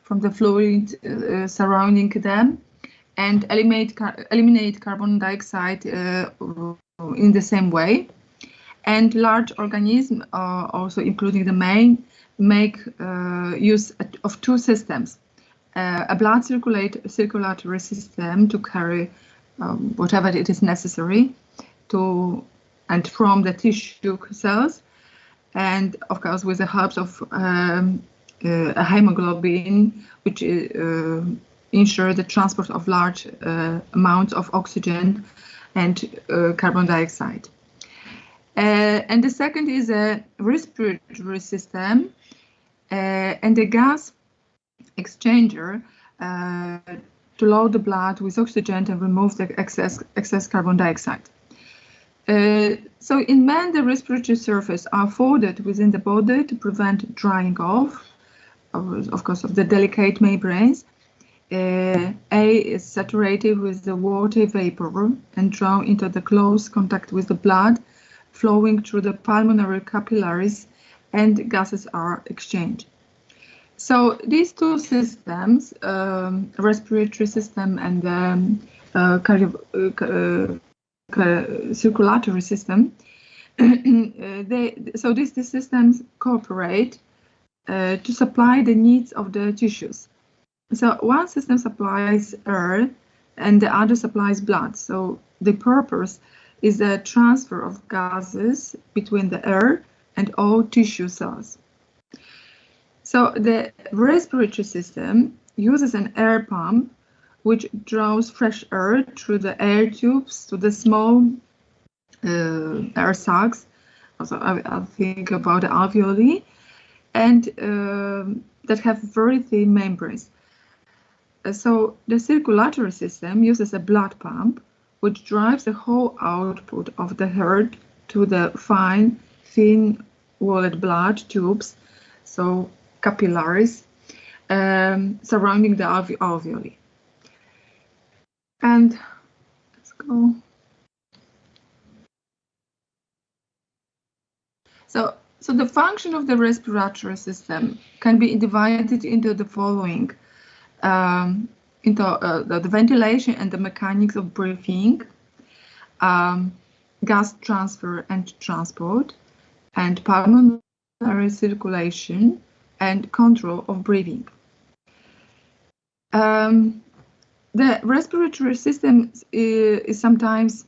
from the fluid surrounding them and eliminate carbon dioxide in the same way. And large organisms, also including the mane, make use of two systems. A blood circulatory system to carry whatever it is necessary to and from the tissue cells, and of course with the help of a hemoglobin, which ensure the transport of large amounts of oxygen and carbon dioxide. And the second is a respiratory system and a gas exchanger to load the blood with oxygen and remove the excess carbon dioxide. So in man, the respiratory surface are folded within the body to prevent drying off, of course, of the delicate membranes. A is saturated with the water vapor and drawn into the close contact with the blood, flowing through the pulmonary capillaries, and gases are exchanged. So these two systems, respiratory system and circulatory system, so these systems cooperate to supply the needs of the tissues. So one system supplies air and the other supplies blood. So the purpose is the transfer of gases between the air and all tissue cells. So the respiratory system uses an air pump which draws fresh air through the air tubes to the small air sacs. Also, I think about the alveoli, and that have very thin membranes. So the circulatory system uses a blood pump which drives the whole output of the heart to the fine, thin-walled blood tubes, so capillaries, surrounding the alveoli. And let's go. So the function of the respiratory system can be divided into the following: the ventilation and the mechanics of breathing, gas transfer and transport, and pulmonary circulation and control of breathing. The respiratory system is sometimes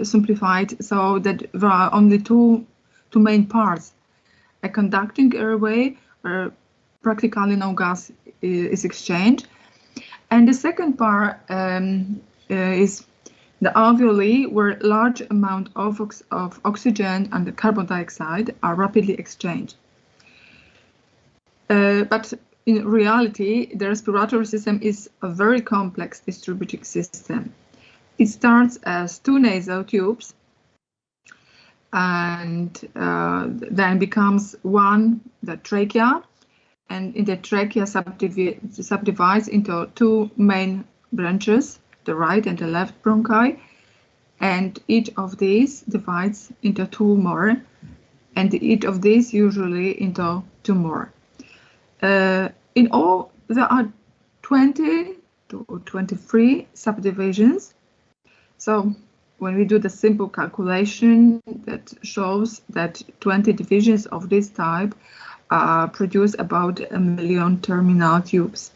simplified, so that there are only two main parts: a conducting airway, where practically no gas is exchanged, and the second part is the alveoli, where large amount of oxygen and the carbon dioxide are rapidly exchanged. But in reality, the respiratory system is a very complex distributed system. It starts as two nasal tubes and then becomes one, the trachea, and in the trachea subdivides into two main branches, the right and the left bronchi, and each of these divides into two more, and each of these usually into two more. In all, there are 20 to 23 subdivisions. So when we do the simple calculation, that shows that 20 divisions of this type produce about 1 million terminal tubes.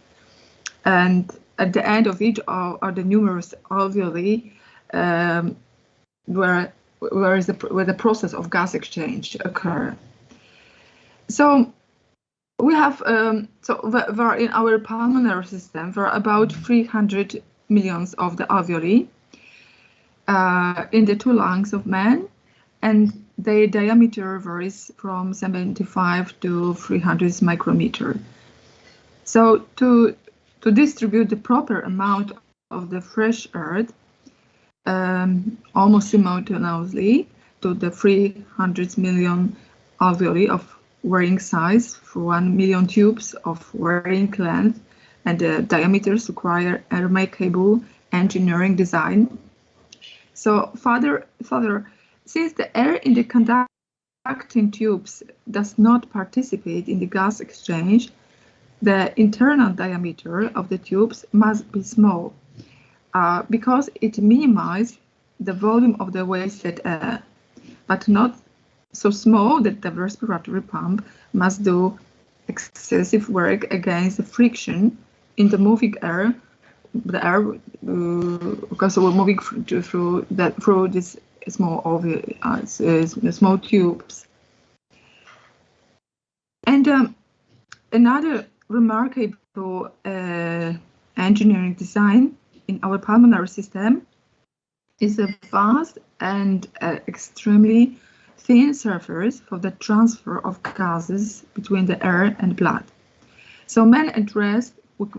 And at the end of each are the numerous alveoli where the process of gas exchange occur. So we have, there in our pulmonary system, there are about 300 million of the alveoli in the two lungs of man, and their diameter varies from 75 to 300 micrometer. So to distribute the proper amount of the fresh air almost simultaneously to the 300 million alveoli of varying size for 1 million tubes of varying length, and the diameters require a remarkable engineering design. So further, since the air in the conducting conducting tubes does not participate in the gas exchange, the internal diameter of the tubes must be small because it minimizes the volume of the wasted air, but not so small that the respiratory pump must do excessive work against the friction in the moving air, because we're moving through this small tubes. And another remarkable engineering design in our pulmonary system is a vast and extremely thin surface for the transfer of gases between the air and blood. So man at rest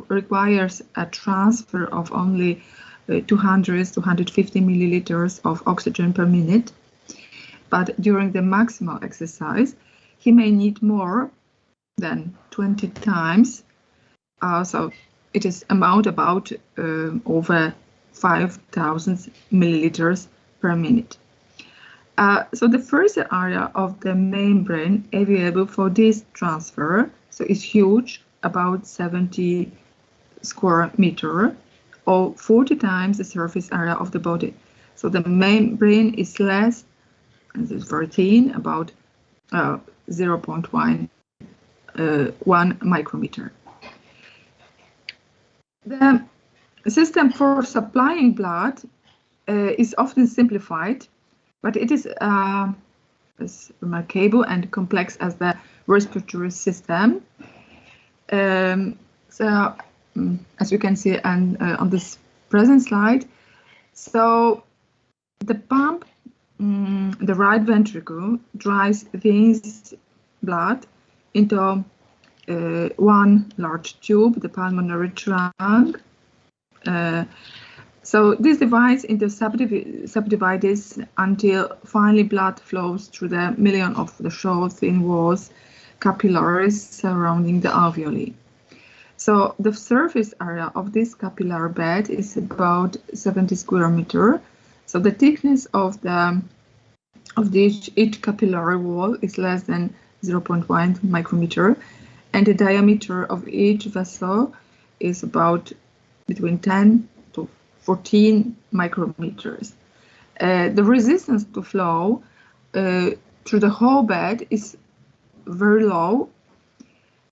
requires a transfer of only 250 milliliters of oxygen per minute, but during the maximal exercise, he may need more than 20 times. So it is about over 5,000 milliliters per minute. So the first area of the membrane available for this transfer is huge, about 70 square meter, or 40 times the surface area of the body. So the membrane is less, and it's very thin, about 0.1 micrometer. The system for supplying blood is often simplified, but it is as remarkable and complex as the respiratory system. As you can see on this present slide, so the pump, the right ventricle, drives this blood into one large tube, the pulmonary trunk. So this divides into subdivides until finally blood flows through the million of the short, thin walls, capillaries surrounding the alveoli. So the surface area of this capillary bed is about 70 square meter. So the thickness of each capillary wall is less than 0.1 micrometer, and the diameter of each vessel is about between 10 to 14 micrometers. The resistance to flow through the whole bed is very low.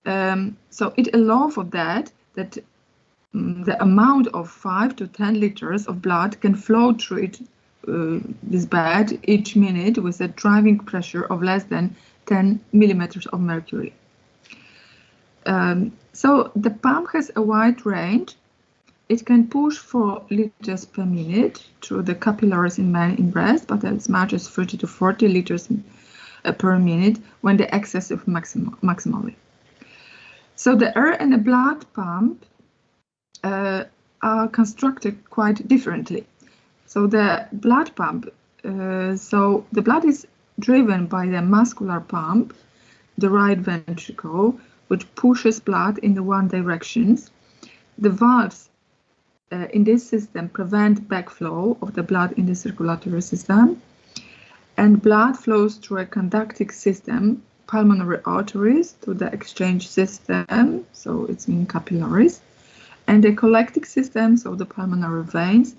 So it allows for that the amount of 5 to 10 liters of blood can flow through this bed each minute with a driving pressure of less than 10 millimeters of mercury. So the pump has a wide range. It can push 4 liters per minute through the capillaries in man in breast, but as much as 30 to 40 liters per minute when the excess is maximally. So the air and the blood pump are constructed quite differently. So the blood pump, so the blood is driven by the muscular pump, the right ventricle, which pushes blood in the one direction. The valves in this system prevent backflow of the blood in the circulatory system, and blood flows through a conducting system, pulmonary arteries, to the exchange system, so it's in capillaries, and the collecting system, so the pulmonary veins,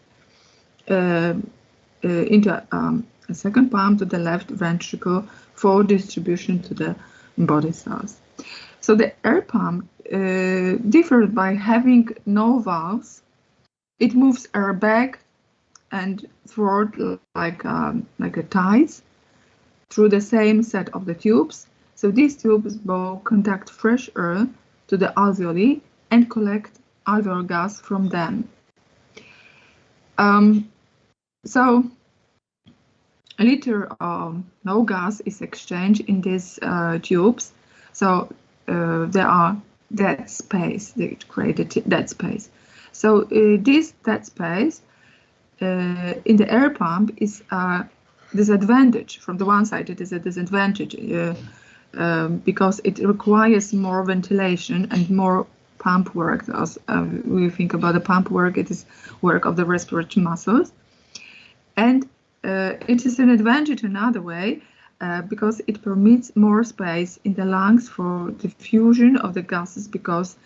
into a second pump to the left ventricle for distribution to the body cells. So the air pump differs by having no valves. It moves air back and forward like a tides through the same set of the tubes. So these tubes will conduct fresh air to the alveoli and collect alveolar gas from them. So a liter of no gas is exchanged in these tubes. So there are dead space, they created dead space. So this dead space in the air pump is a disadvantage. From the one side, it is a disadvantage because it requires more ventilation and more pump work. As we think about the pump work, it is work of the respiratory muscles. And it is an advantage another way because it permits more space in the lungs for diffusion of the gases, because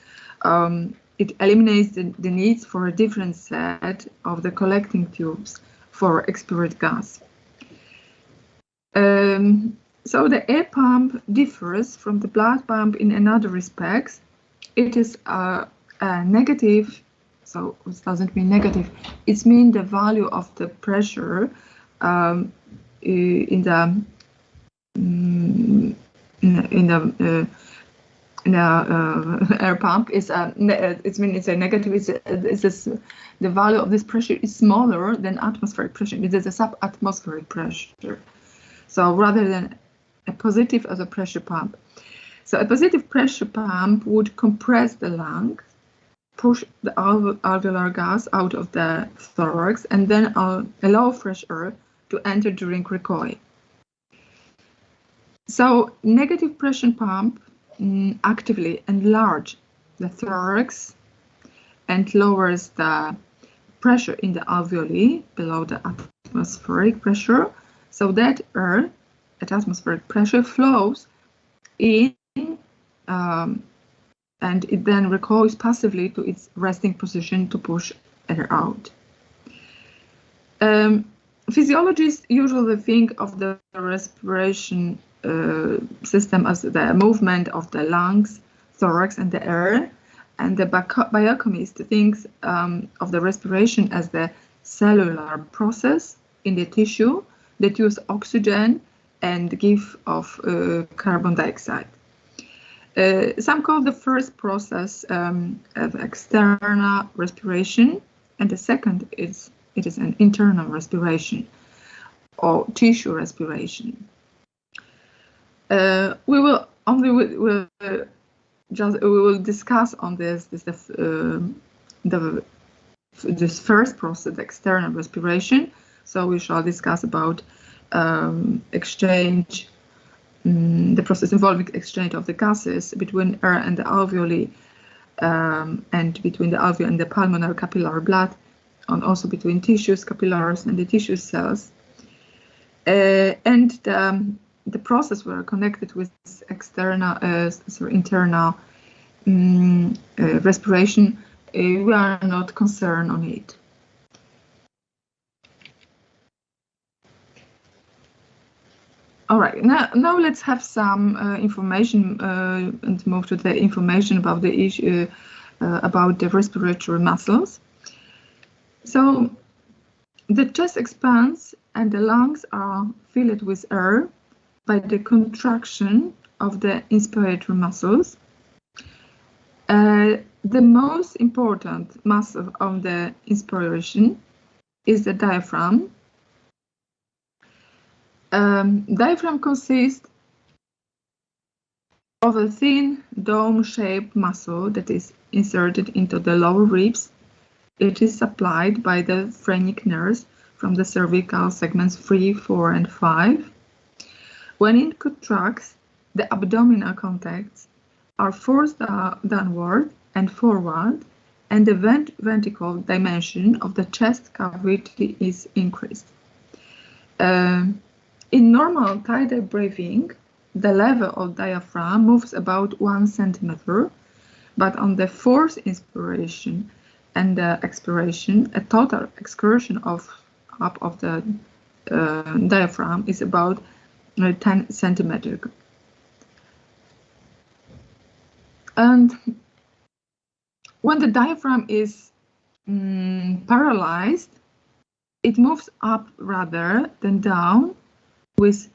it eliminates the needs for a different set of the collecting tubes for expired gas. So the air pump differs from the blood pump in another respects. It is a negative, so it doesn't mean negative, it means the value of the pressure in the air pump is it's a negative. The value of this pressure is smaller than atmospheric pressure. It is a subatmospheric pressure. So rather than a positive as a pressure pump. So a positive pressure pump would compress the lung, push the alveolar gas out of the thorax, and then allow fresh air to enter during recoil. So negative pressure pump actively enlarge the thorax and lowers the pressure in the alveoli below the atmospheric pressure, so that air at atmospheric pressure flows in and it then recoils passively to its resting position to push air out. Physiologists usually think of the respiration system as the movement of the lungs, thorax, and the air, and the biochemist thinks of the respiration as the cellular process in the tissue that use oxygen and give off carbon dioxide. Some call the first process of external respiration, and the second is an internal respiration or tissue respiration. We will discuss on this first process, external respiration. So we shall discuss about exchange, the process involving exchange of the gases between air and the alveoli, and between the alveoli and the pulmonary capillary blood, and also between tissues, capillaries, and the tissue cells. And the process were connected with external, internal respiration. We are not concerned on it. All right, now let's have some information and move to the information about the issue about the respiratory muscles. So the chest expands and the lungs are filled with air by the contraction of the inspiratory muscles. The most important muscle of the inspiration is the diaphragm. Diaphragm consists of a thin dome-shaped muscle that is inserted into the lower ribs. It is supplied by the phrenic nerves from the cervical segments 3, 4, and 5. When it contracts, the abdominal contacts are forced downward and forward, and the ventricle dimension of the chest cavity is increased. In normal tidal breathing, the level of diaphragm moves about 1 centimeter, but on the forced inspiration and the expiration, a total excursion up of the diaphragm is about 10 centimeters. And when the diaphragm is paralyzed, it moves up rather than down with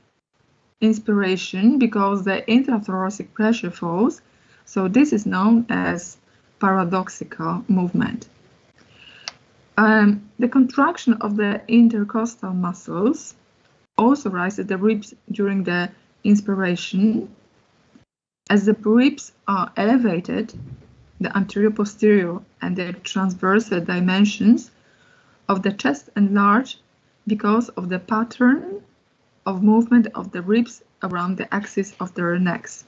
inspiration because the intrathoracic pressure falls. So this is known as paradoxical movement. The contraction of the intercostal muscles also raises the ribs during the inspiration. As the ribs are elevated, the anterior, posterior, and the transversal dimensions of the chest enlarge because of the pattern of movement of the ribs around the axis of their necks.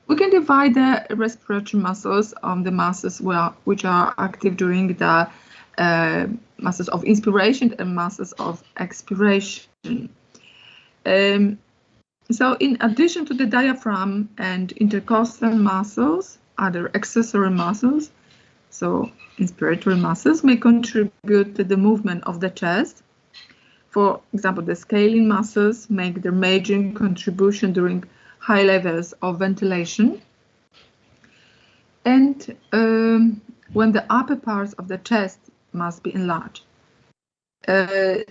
We can divide the respiratory muscles on the muscles which are active during the muscles of inspiration and muscles of expiration. So in addition to the diaphragm and intercostal muscles, other accessory muscles, so inspiratory muscles, may contribute to the movement of the chest. For example, the scalene muscles make their major contribution during high levels of ventilation. And when the upper parts of the chest must be enlarged. So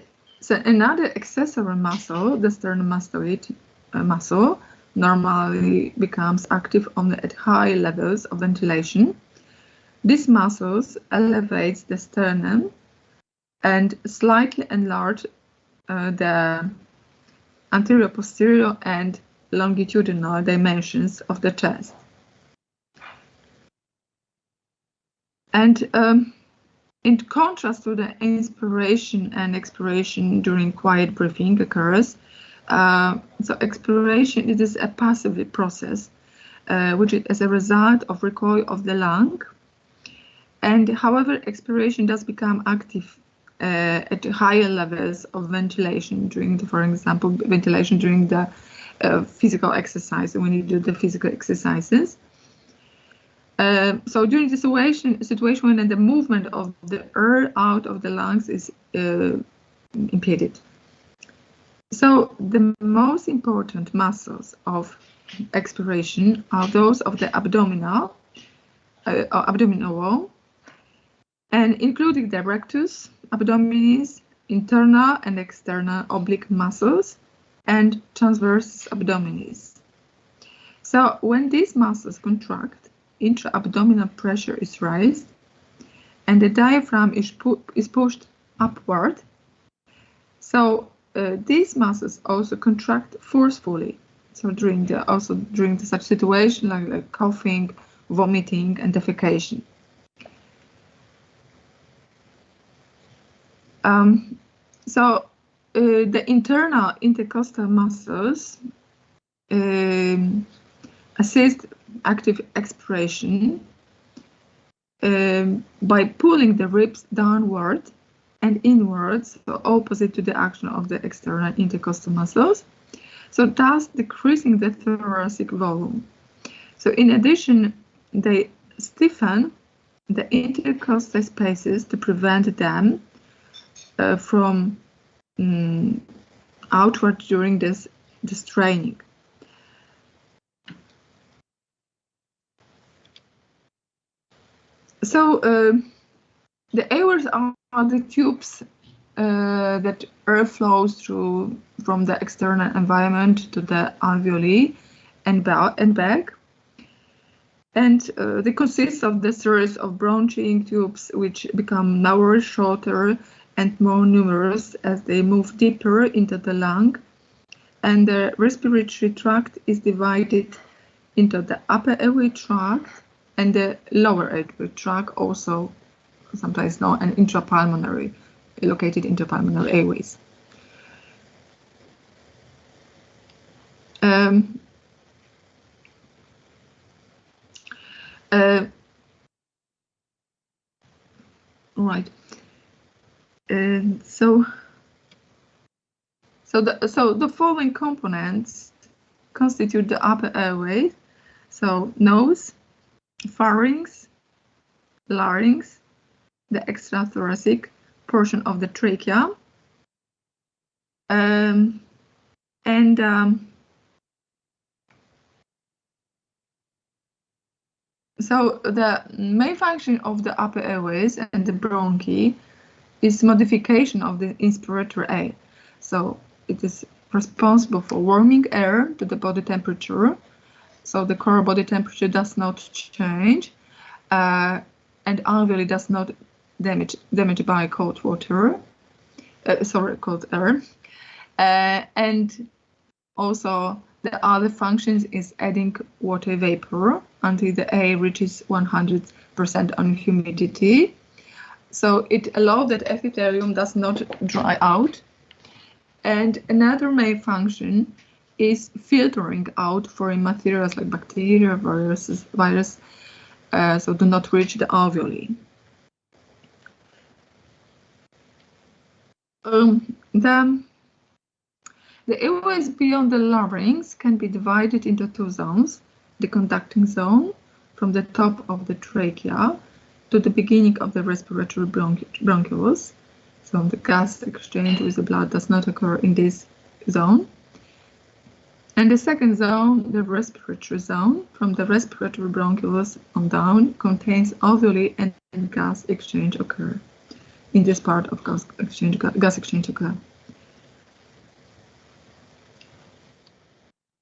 another accessory muscle, the sternomastoid muscle, normally becomes active only at high levels of ventilation. These muscles elevate the sternum and slightly enlarge the anterior, posterior, and longitudinal dimensions of the chest. And in contrast to the inspiration and expiration during quiet breathing occurs, so expiration it is a passive process, which is as a result of recoil of the lung. And however, expiration does become active at higher levels of ventilation during, for example, ventilation during the physical exercise, when you do the physical exercises. So during the situation when the movement of the air out of the lungs is impeded. So the most important muscles of expiration are those of the abdominal wall, and including the rectus abdominis, internal and external oblique muscles, and transversus abdominis. So when these muscles contract, intra-abdominal pressure is raised and the diaphragm is pushed upward. So these muscles also contract forcefully. So during such situation like coughing, vomiting, and defecation. The internal intercostal muscles assist active expiration by pulling the ribs downward and inwards, so opposite to the action of the external intercostal muscles, so thus decreasing the thoracic volume. So in addition, they stiffen the intercostal spaces to prevent them from outward during this training. So the airways are the tubes that air flows through from the external environment to the alveoli and back. And they consist of the series of branching tubes which become narrower, shorter, and more numerous as they move deeper into the lung. And the respiratory tract is divided into the upper airway tract and the lower airway tract, also sometimes known as intrapulmonary, located intrapulmonary airways. Right. So the following components constitute the upper airway. So nose, pharynx, larynx, the extrathoracic portion of the trachea, so the main function of the upper airways and the bronchi is modification of the inspiratory air. So it is responsible for warming air to the body temperature. So the core body temperature does not change, and alveoli does not damaged by cold water. Cold air, and also the other functions is adding water vapor until the air reaches 100% on humidity. So it allows that epithelium does not dry out. And another main function is filtering out foreign materials like bacteria, virus, so do not reach the alveoli. The airways beyond the larynx can be divided into two zones: the conducting zone from the top of the trachea to the beginning of the respiratory bronchioles. So the gas exchange with the blood does not occur in this zone. And the second zone, the respiratory zone, from the respiratory bronchioles on down, contains alveoli and gas exchange occur. In this part of gas exchange occur.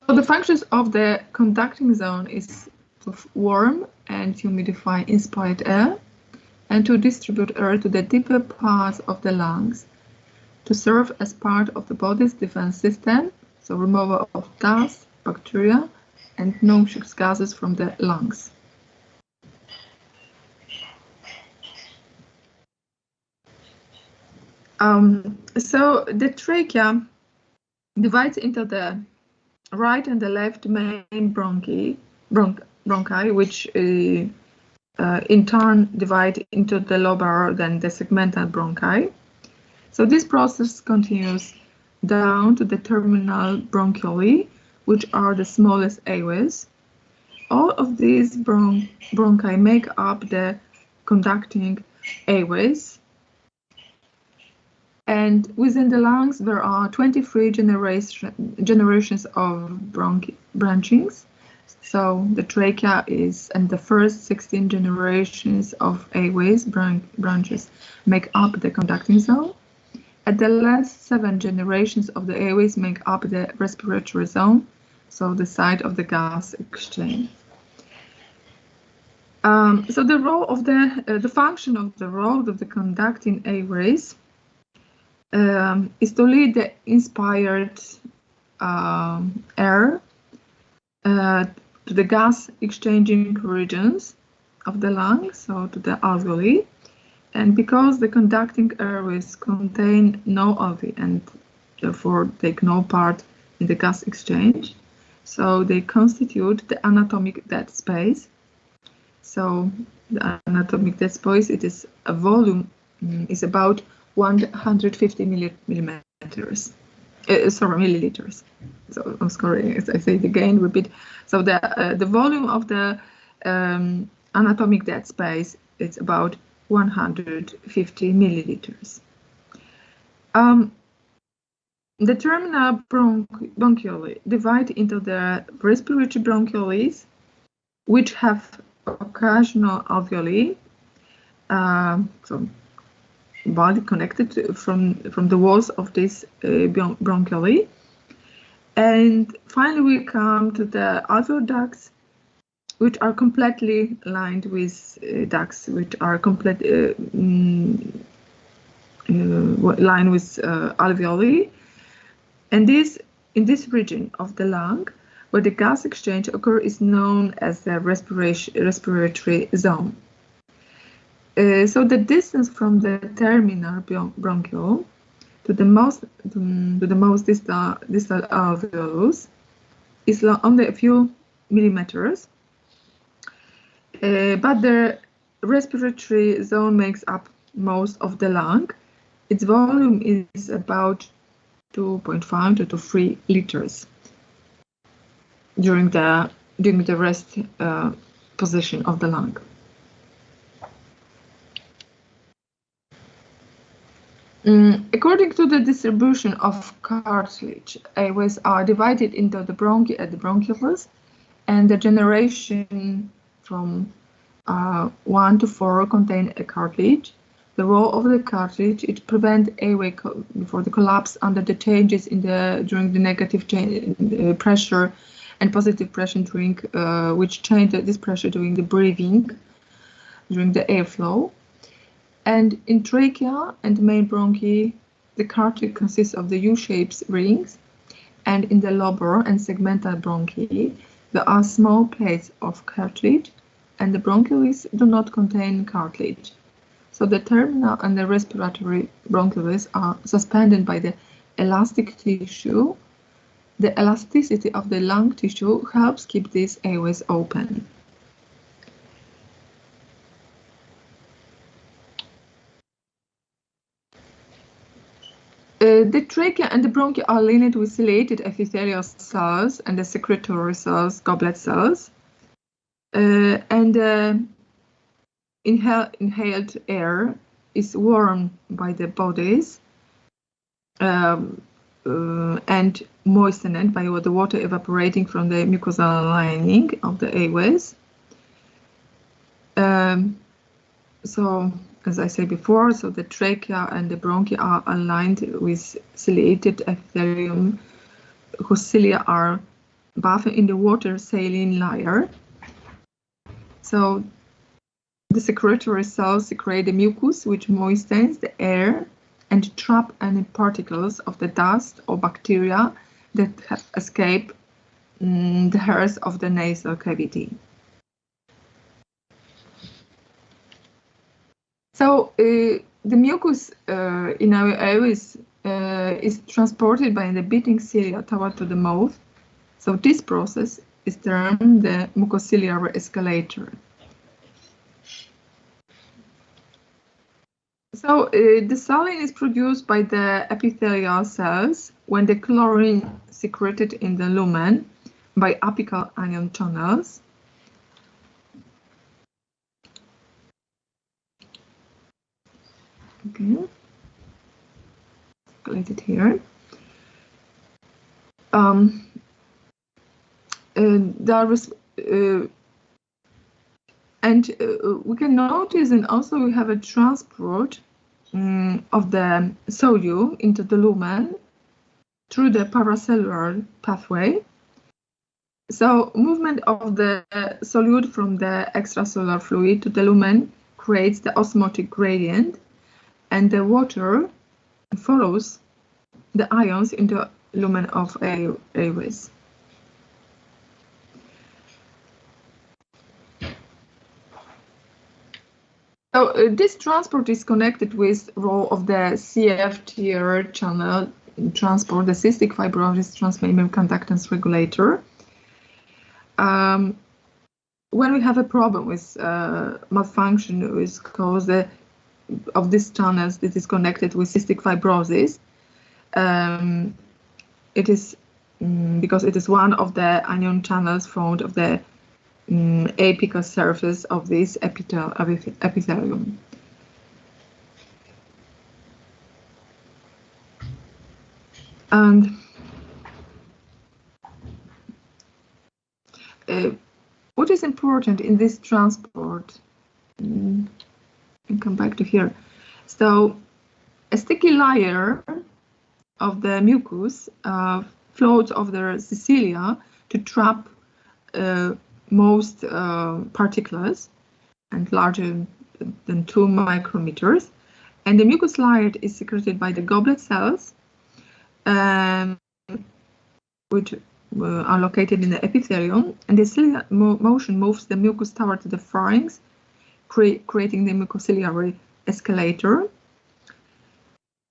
So the functions of the conducting zone is to warm and humidify inspired air and to distribute air to the deeper parts of the lungs, to serve as part of the body's defense system, so removal of dust, bacteria, and noxious gases from the lungs. So the trachea divides into the right and the left main bronchi, which in turn divide into the lobar, then the segmental bronchi. So this process continues down to the terminal bronchioli, which are the smallest airways. All of these bronchi make up the conducting airways. And within the lungs, there are 23 generations of branchings. So the trachea is, and the first 16 generations of airways branches make up the conducting zone. At the last 7 generations of the airways make up the respiratory zone, so the site of the gas exchange. So the role of the function of the role of the conducting airways is to lead the inspired air to the gas exchanging regions of the lungs, so to the alveoli. And because the conducting airways contain no alveoli and therefore take no part in the gas exchange, so they constitute the anatomic dead space. So the anatomic dead space, it is a volume, is about 150 milliliters. So I'm sorry, I say it again, repeat. So the volume of the anatomic dead space is about 150 milliliters. The terminal bronchioli divide into the respiratory bronchioles, which have occasional alveoli, so body connected from the walls of this bronchioli. And finally, we come to the alveolar ducts, which are completely lined with ducts, which are lined with alveoli. And this, in this region of the lung, where the gas exchange occurs, is known as the respiratory zone. So the distance from the terminal bronchiole to the most distal alveolus is only a few millimeters, but the respiratory zone makes up most of the lung. Its volume is about 2.5 to 3 liters during the rest position of the lung. According to the distribution of cartilage, airways are divided into the bronchi at the bronchioles, and the generation from 1 to 4 contain a cartilage. The role of the cartilage is to prevent airway before the collapse under the changes during the negative pressure and positive pressure during which change this pressure during the breathing, during the airflow. And in trachea and main bronchi, the cartilage consists of the U-shaped rings, and in the lobar and segmental bronchi, there are small plates of cartilage, and the bronchioles do not contain cartilage. So the terminal and the respiratory bronchioles are suspended by the elastic tissue. The elasticity of the lung tissue helps keep these airways open. The trachea and the bronchi are linked with ciliated epithelial cells and the secretory cells, goblet cells. Inhaled air is warmed by the bodies and moistened by the water evaporating from the mucosal lining of the airways. So, as I said before, so the trachea and the bronchi are aligned with ciliated epithelium, whose cilia are buffered in the water saline layer. So the secretory cells secrete the mucus, which moistens the air and trap any particles of the dust or bacteria that have escaped the hairs of the nasal cavity. So the mucus in our airways is transported by the beating cilia toward to the mouth. So this process is termed the mucociliary escalator. So the saline is produced by the epithelial cells when the chlorine secreted in the lumen by apical ion channels. Okay, calculate it here. We can notice, and also we have a transport of the sodium into the lumen through the paracellular pathway. So movement of the solute from the extracellular fluid to the lumen creates the osmotic gradient, and the water follows the ions into lumen of airways. So this transport is connected with role of the CFTR channel transport, the cystic fibrosis transmembrane conductance regulator. When we have a problem with malfunction with cause of these channels that is connected with cystic fibrosis, it is because it is one of the ion channels found of the apical surface of this epithelium. And what is important in this transport, and come back to here. So a sticky layer of the mucus floats over the cilia to trap most particles and larger than 2 micrometers, and the mucus layer is secreted by the goblet cells, which are located in the epithelium, and the ciliary motion moves the mucus toward the pharynx, creating the mucociliary escalator.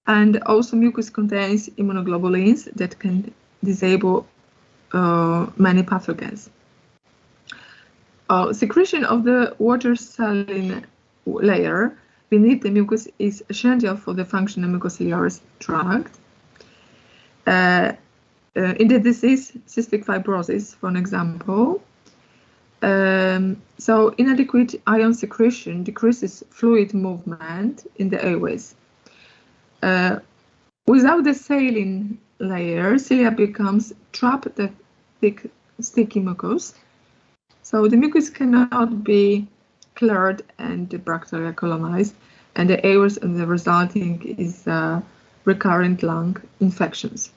And also mucus contains immunoglobulins that can disable many pathogens. Secretion of the water saline layer beneath the mucus is essential for the function of mucociliary tract. In the disease cystic fibrosis, for an example, so inadequate ion secretion decreases fluid movement in the airways. Without the saline layer, cilia becomes trapped the thick, sticky mucus. So the mucus cannot be cleared and the bacteria colonize, and the airways and the resulting is recurrent lung infections.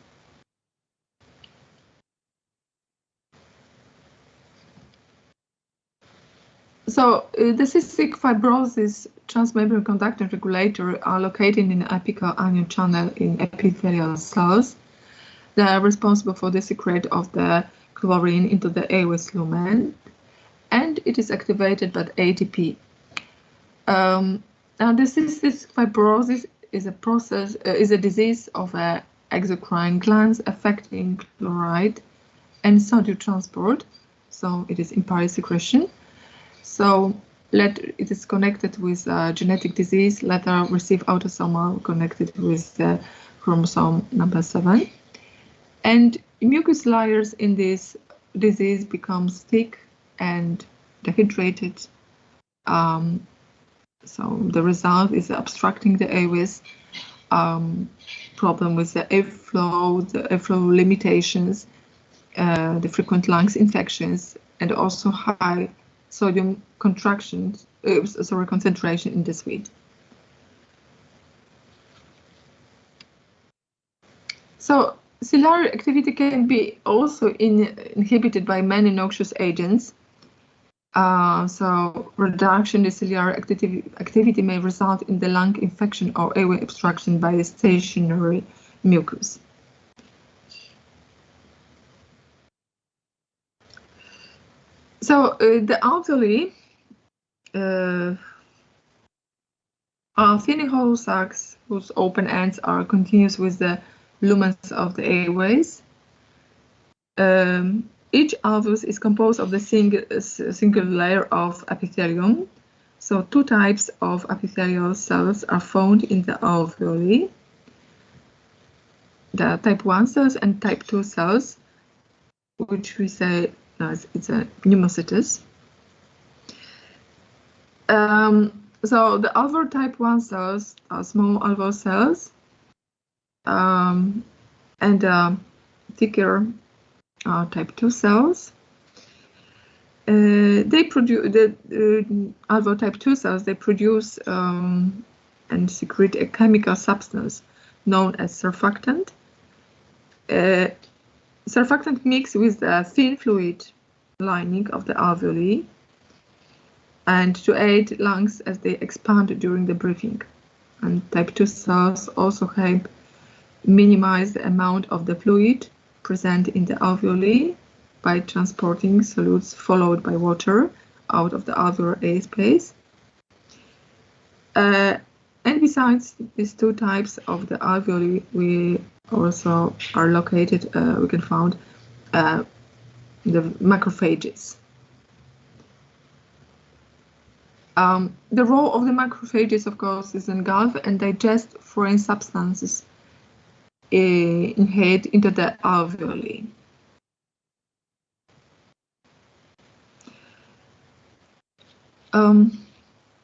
So the cystic fibrosis transmembrane conductance regulator are located in the apical ion channel in epithelial cells. They are responsible for the secrete of the chlorine into the airways lumen, and it is activated by ATP. Now, the cystic fibrosis is a disease of exocrine glands affecting chloride and sodium transport. So it is impaired secretion. So it is connected with genetic disease, later receive autosomal connected with the chromosome number 7. And mucus layers in this disease becomes thick and dehydrated. So the result is obstructing the airways, problem with the airflow limitations, the frequent lungs infections, and also high sodium concentration in the sweat. So ciliary activity can be also inhibited by many noxious agents. So reduction in ciliary activity may result in the lung infection or airway obstruction by the stationary mucus. So the alveoli are thin hollow sacs whose open ends are continuous with the lumens of the airways. Each alveolus is composed of the single layer of epithelium. So 2 types of epithelial cells are found in the alveoli. The type 1 cells and type 2 cells, which we say it's a pneumocytes. So the alveolar type 1 cells are small alveolar cells, and thicker type 2 cells. They produce the alveolar type 2 cells. They produce and secrete a chemical substance known as surfactant. Surfactant mixed with the thin fluid lining of the alveoli, and to aid lungs as they expand during the breathing. And type 2 cells also help minimize the amount of the fluid present in the alveoli by transporting solutes followed by water out of the alveolar air space. And besides these 2 types of the alveoli, we also are located, we can find the macrophages. The role of the macrophages, of course, is engulf and digest foreign substances inhaled into the alveoli.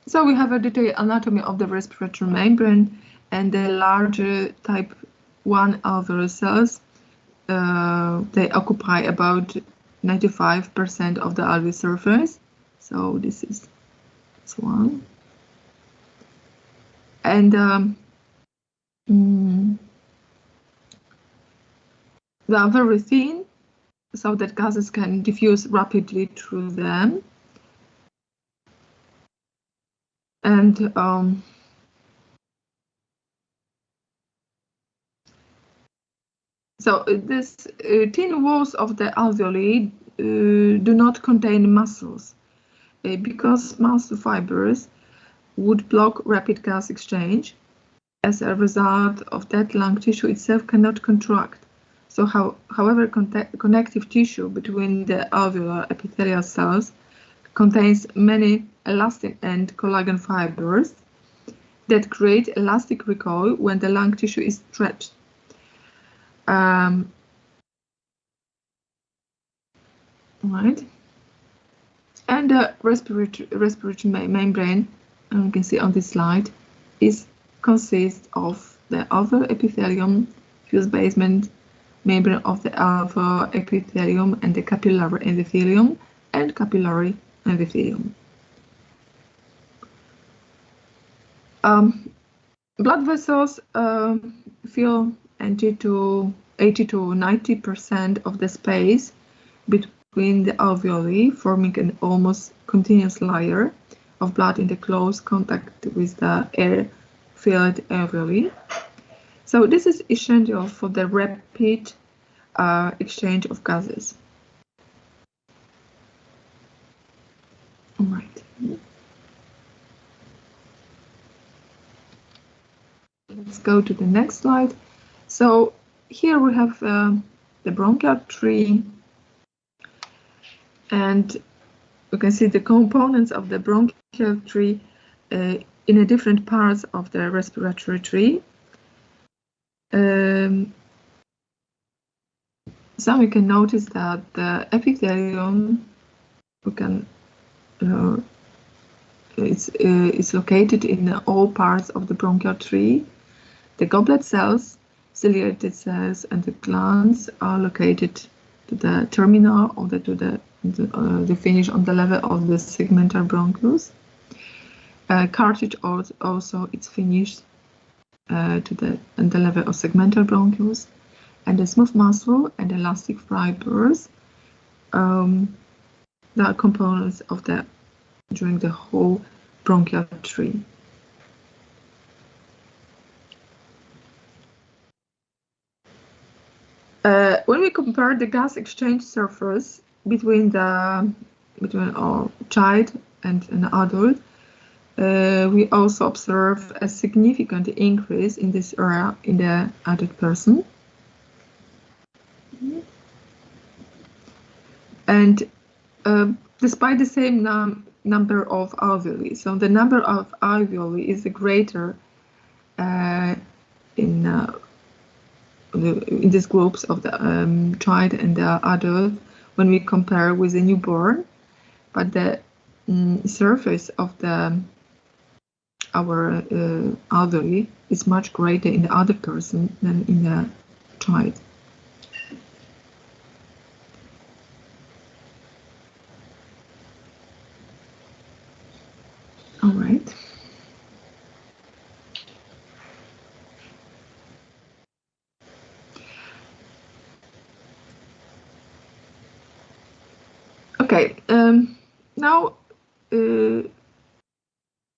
So we have a detailed anatomy of the respiratory membrane, and the larger type 1 alveolar cells, they occupy about 95% of the alveolar surface. So this is one. And they are very thin, so that gases can diffuse rapidly through them. And so this thin walls of the alveoli do not contain muscles, because muscle fibers would block rapid gas exchange. As a result of that, lung tissue itself cannot contract. So however, connective tissue between the alveolar epithelial cells contains many elastin and collagen fibers that create elastic recoil when the lung tissue is stretched. Right. And the respiratory membrane, you can see on this slide, consists of the alveolar epithelium, fused basement membrane of the alveolar epithelium, and the capillary endothelium and capillary endothelium. Blood vessels fill 80 to 90% of the space between the alveoli, forming an almost continuous layer of blood in the close contact with the air-filled alveoli. So this is essential for the rapid exchange of gases. All right. Let's go to the next slide. So here we have the bronchial tree, and you can see the components of the bronchial tree in the different parts of the respiratory tree. So we can notice that the epithelium, it's located in all parts of the bronchial tree. The goblet cells, ciliated cells, and the glands are located to the terminal or to the finish on the level of the segmental bronchus. Cartilage also it's finished to the level of segmental bronchus, and the smooth muscle and elastic fibers they are components of during the whole bronchial tree. When we compare the gas exchange surface between a child and an adult, we also observe a significant increase in this area in the adult person. And despite the same number of alveoli, so the number of alveoli is greater in these groups of the child and the adult when we compare with the newborn, but the surface of our alveoli is much greater in the adult person than in the child. All right. Okay, now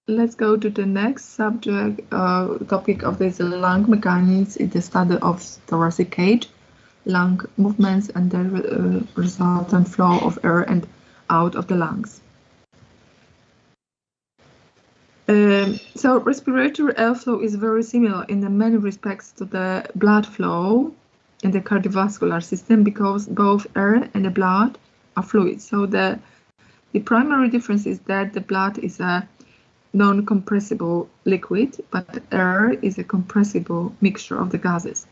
let's go to the next subject, topic of this lung mechanics in the study of thoracic cage, lung movements, and the resultant flow of air and out of the lungs. So respiratory airflow is very similar in many respects to the blood flow in the cardiovascular system because both air and the blood are fluids. So the primary difference is that the blood is a non-compressible liquid, but air is a compressible mixture of the gases.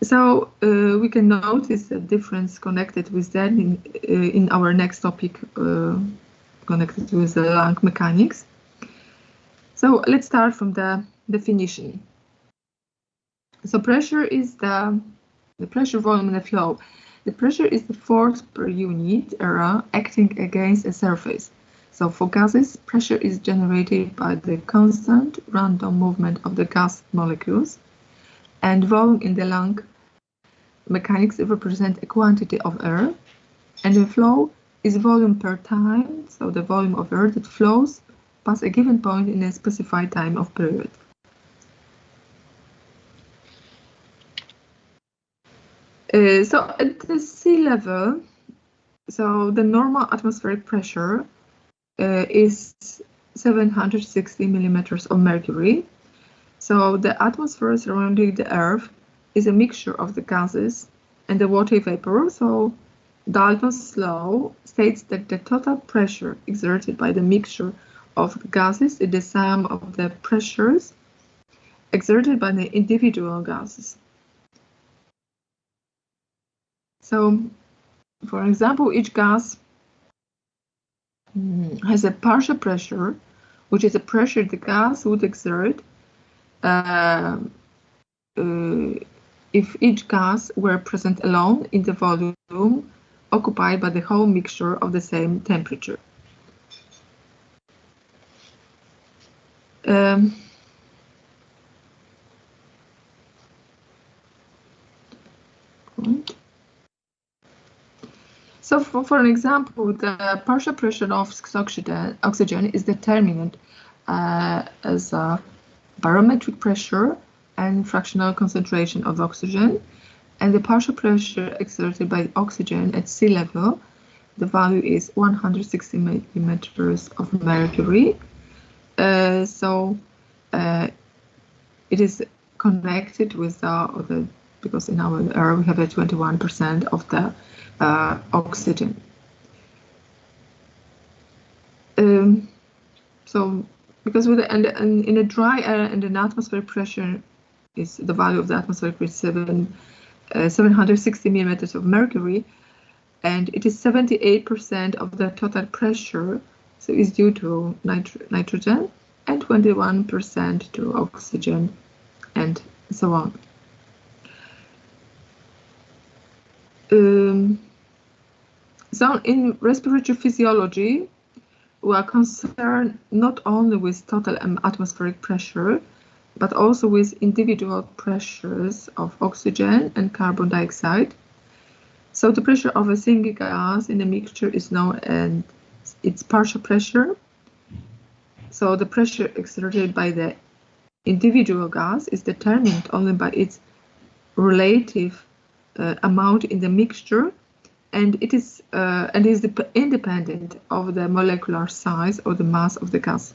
So we can notice a difference connected with that in our next topic, connected with the lung mechanics. So let's start from the definition. So pressure is the pressure, volume, and the flow. The pressure is the force per unit area acting against a surface. So for gases, pressure is generated by the constant random movement of the gas molecules, and volume in the lung mechanics represent a quantity of air, and the flow is volume per time, so the volume of air that flows past a given point in a specified time of period. So at the sea level, so the normal atmospheric pressure is 760 millimeters of mercury. So the atmosphere surrounding the Earth is a mixture of the gases and the water vapor. So Dalton's law states that the total pressure exerted by the mixture of gases is the sum of the pressures exerted by the individual gases. So, for example, each gas has a partial pressure, which is a pressure the gas would exert if each gas were present alone in the volume occupied by the whole mixture of the same temperature. So for an example, the partial pressure of oxygen is determined as a barometric pressure and fractional concentration of oxygen, and the partial pressure exerted by oxygen at sea level, the value is 160 millimeters of mercury. So it is connected with because in our air we have a 21% of the oxygen. So because in a dry air and an atmospheric pressure is the value of the atmospheric pressure 760 millimeters of mercury, and it is 78% of the total pressure, so it's due to nitrogen, and 21% to oxygen, and so on. So in respiratory physiology, we are concerned not only with total atmospheric pressure, but also with individual pressures of oxygen and carbon dioxide. So the pressure of a single gas in a mixture is known as its partial pressure. So the pressure exerted by the individual gas is determined only by its relative amount in the mixture, and it is independent of the molecular size or the mass of the gas.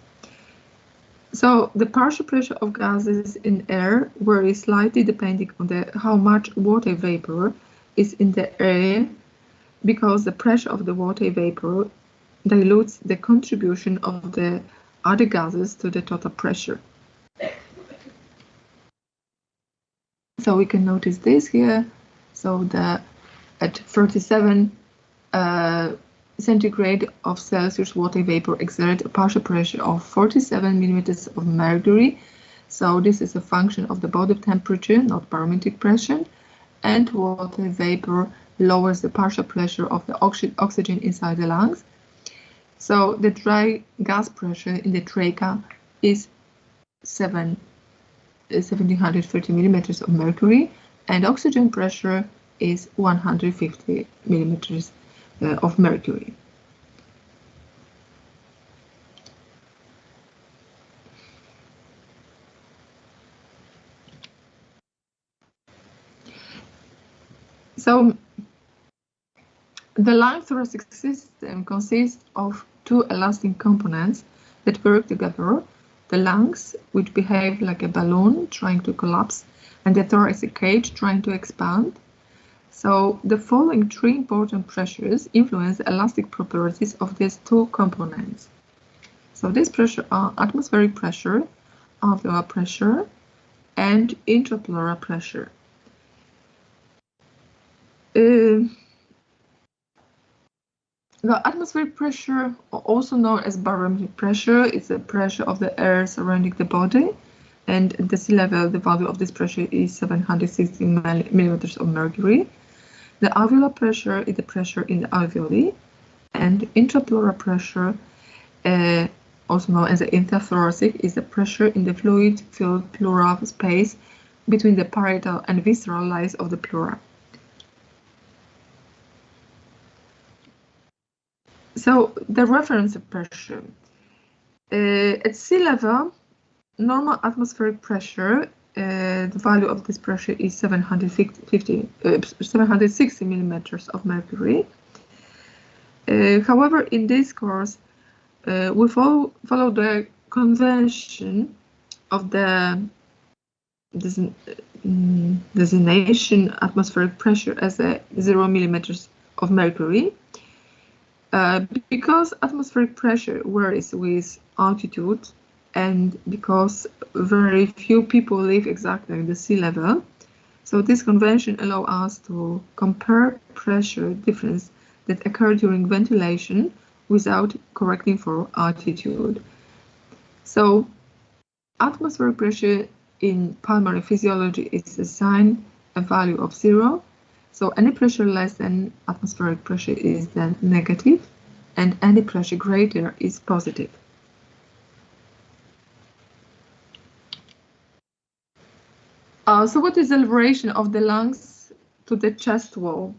So the partial pressure of gases in air varies slightly depending on how much water vapor is in the air, because the pressure of the water vapor dilutes the contribution of the other gases to the total pressure. So we can notice this here. So at 37 centigrade of Celsius, water vapor exerts a partial pressure of 47 millimeters of mercury. So this is a function of the body temperature, not barometric pressure. And water vapor lowers the partial pressure of the oxygen inside the lungs. So the dry gas pressure in the trachea is 730 millimeters of mercury, and oxygen pressure is 150 millimeters of mercury. So the lung thoracic system consists of two elastic components that work together: the lungs, which behave like a balloon trying to collapse, and the thoracic cage trying to expand. So the following three important pressures influence the elastic properties of these two components. So these pressures are atmospheric pressure, alveolar pressure, and intrapleural pressure. The atmospheric pressure, also known as barometric pressure, is the pressure of the air surrounding the body, and at the sea level, the value of this pressure is 760 millimeters of mercury. The alveolar pressure is the pressure in the alveoli, and intrapleural pressure, also known as the intrathoracic, is the pressure in the fluid-filled pleural space between the parietal and visceral layers of the pleura. So the reference pressure. At sea level, normal atmospheric pressure, the value of this pressure is 760 millimeters of mercury. However, in this course, we follow the convention of the designation atmospheric pressure as 0 millimeters of mercury. Because atmospheric pressure varies with altitude, and because very few people live exactly at the sea level, so this convention allows us to compare pressure difference that occur during ventilation without correcting for altitude. So atmospheric pressure in pulmonary physiology is assigned a value of 0. So any pressure less than atmospheric pressure is then negative, and any pressure greater is positive. So what is the elevation of the lungs to the chest wall?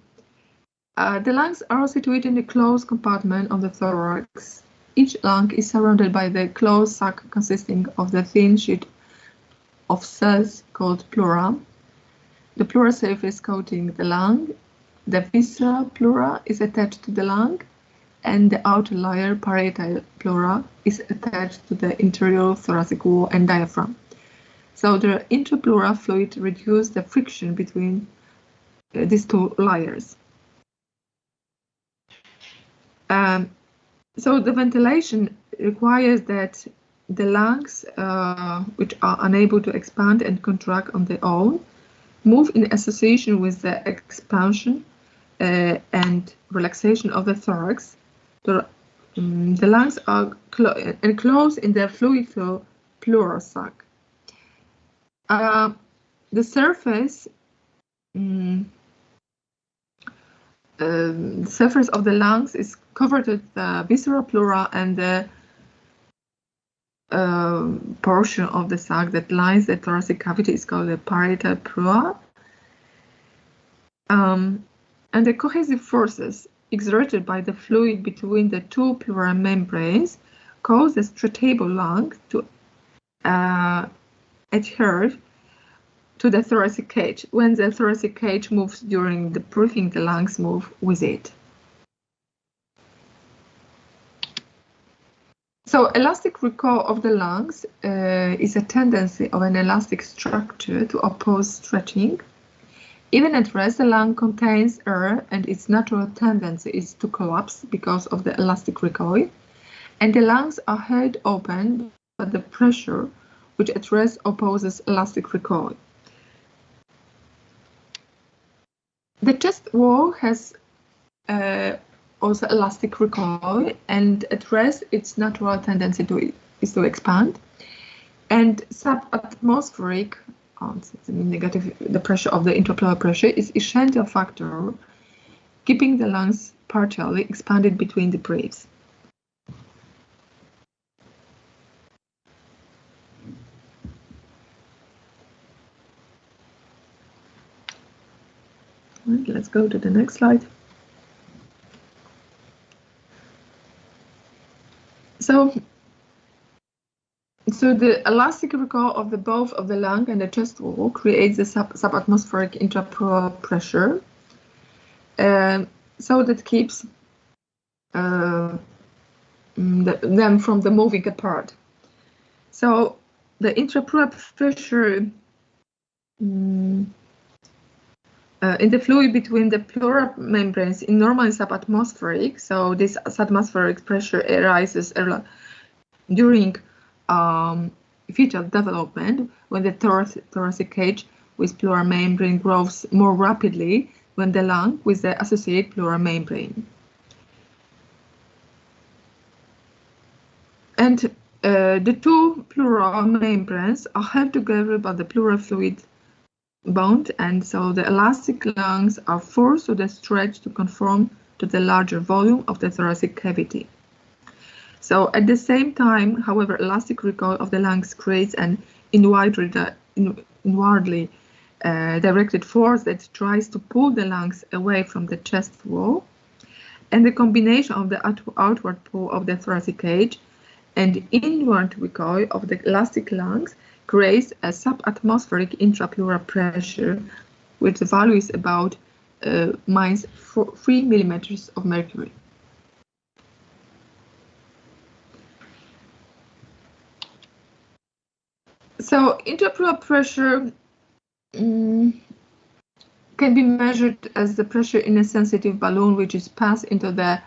The lungs are situated in a closed compartment on the thorax. Each lung is surrounded by the closed sac consisting of the thin sheet of cells called pleura. The pleural surface coating the lung, the visceral pleura is attached to the lung, and the outer layer, parietal pleura, is attached to the interior thoracic wall and diaphragm. So the intrapleural fluid reduces the friction between these two layers. So the ventilation requires that the lungs, which are unable to expand and contract on their own, move in association with the expansion and relaxation of the thorax. The lungs are enclosed in the fluid-filled pleural sac. The surface of the lungs is covered with the visceral pleura, and the portion of the sac that lines the thoracic cavity is called the parietal pleura. And the cohesive forces exerted by the fluid between the two pleural membranes cause the stretable lung to adhere to the thoracic cage. When the thoracic cage moves during the breathing, the lungs move with it. So elastic recoil of the lungs is a tendency of an elastic structure to oppose stretching. Even at rest, the lung contains air, and its natural tendency is to collapse because of the elastic recoil. And the lungs are held open, but the pressure, which at rest opposes elastic recoil. The chest wall has also elastic recoil, and at rest, its natural tendency is to expand. And subatmospheric, the pressure of the intrapleural pressure is essential factor keeping the lungs partially expanded between the breaths. Right, let's go to the next slide. So the elastic recoil of both of the lung and the chest wall creates the subatmospheric intrapleural pressure, so that keeps them from the moving apart. So the intrapleural pressure in the fluid between the pleural membranes in normal and subatmospheric. So this subatmospheric pressure arises during fetal development, when the thoracic cage with pleural membrane grows more rapidly than the lung with the associated pleural membrane. And the two pleural membranes are held together by the pleural fluid bond, and so the elastic lungs are forced to the stretch to conform to the larger volume of the thoracic cavity. So at the same time, however, elastic recoil of the lungs creates an inwardly directed force that tries to pull the lungs away from the chest wall, and the combination of the outward pull of the thoracic cage and inward recoil of the elastic lungs creates a subatmospheric intrapleural pressure, which the value is about -3 millimeters of mercury. So intrapleural pressure can be measured as the pressure in a sensitive balloon which is passed into the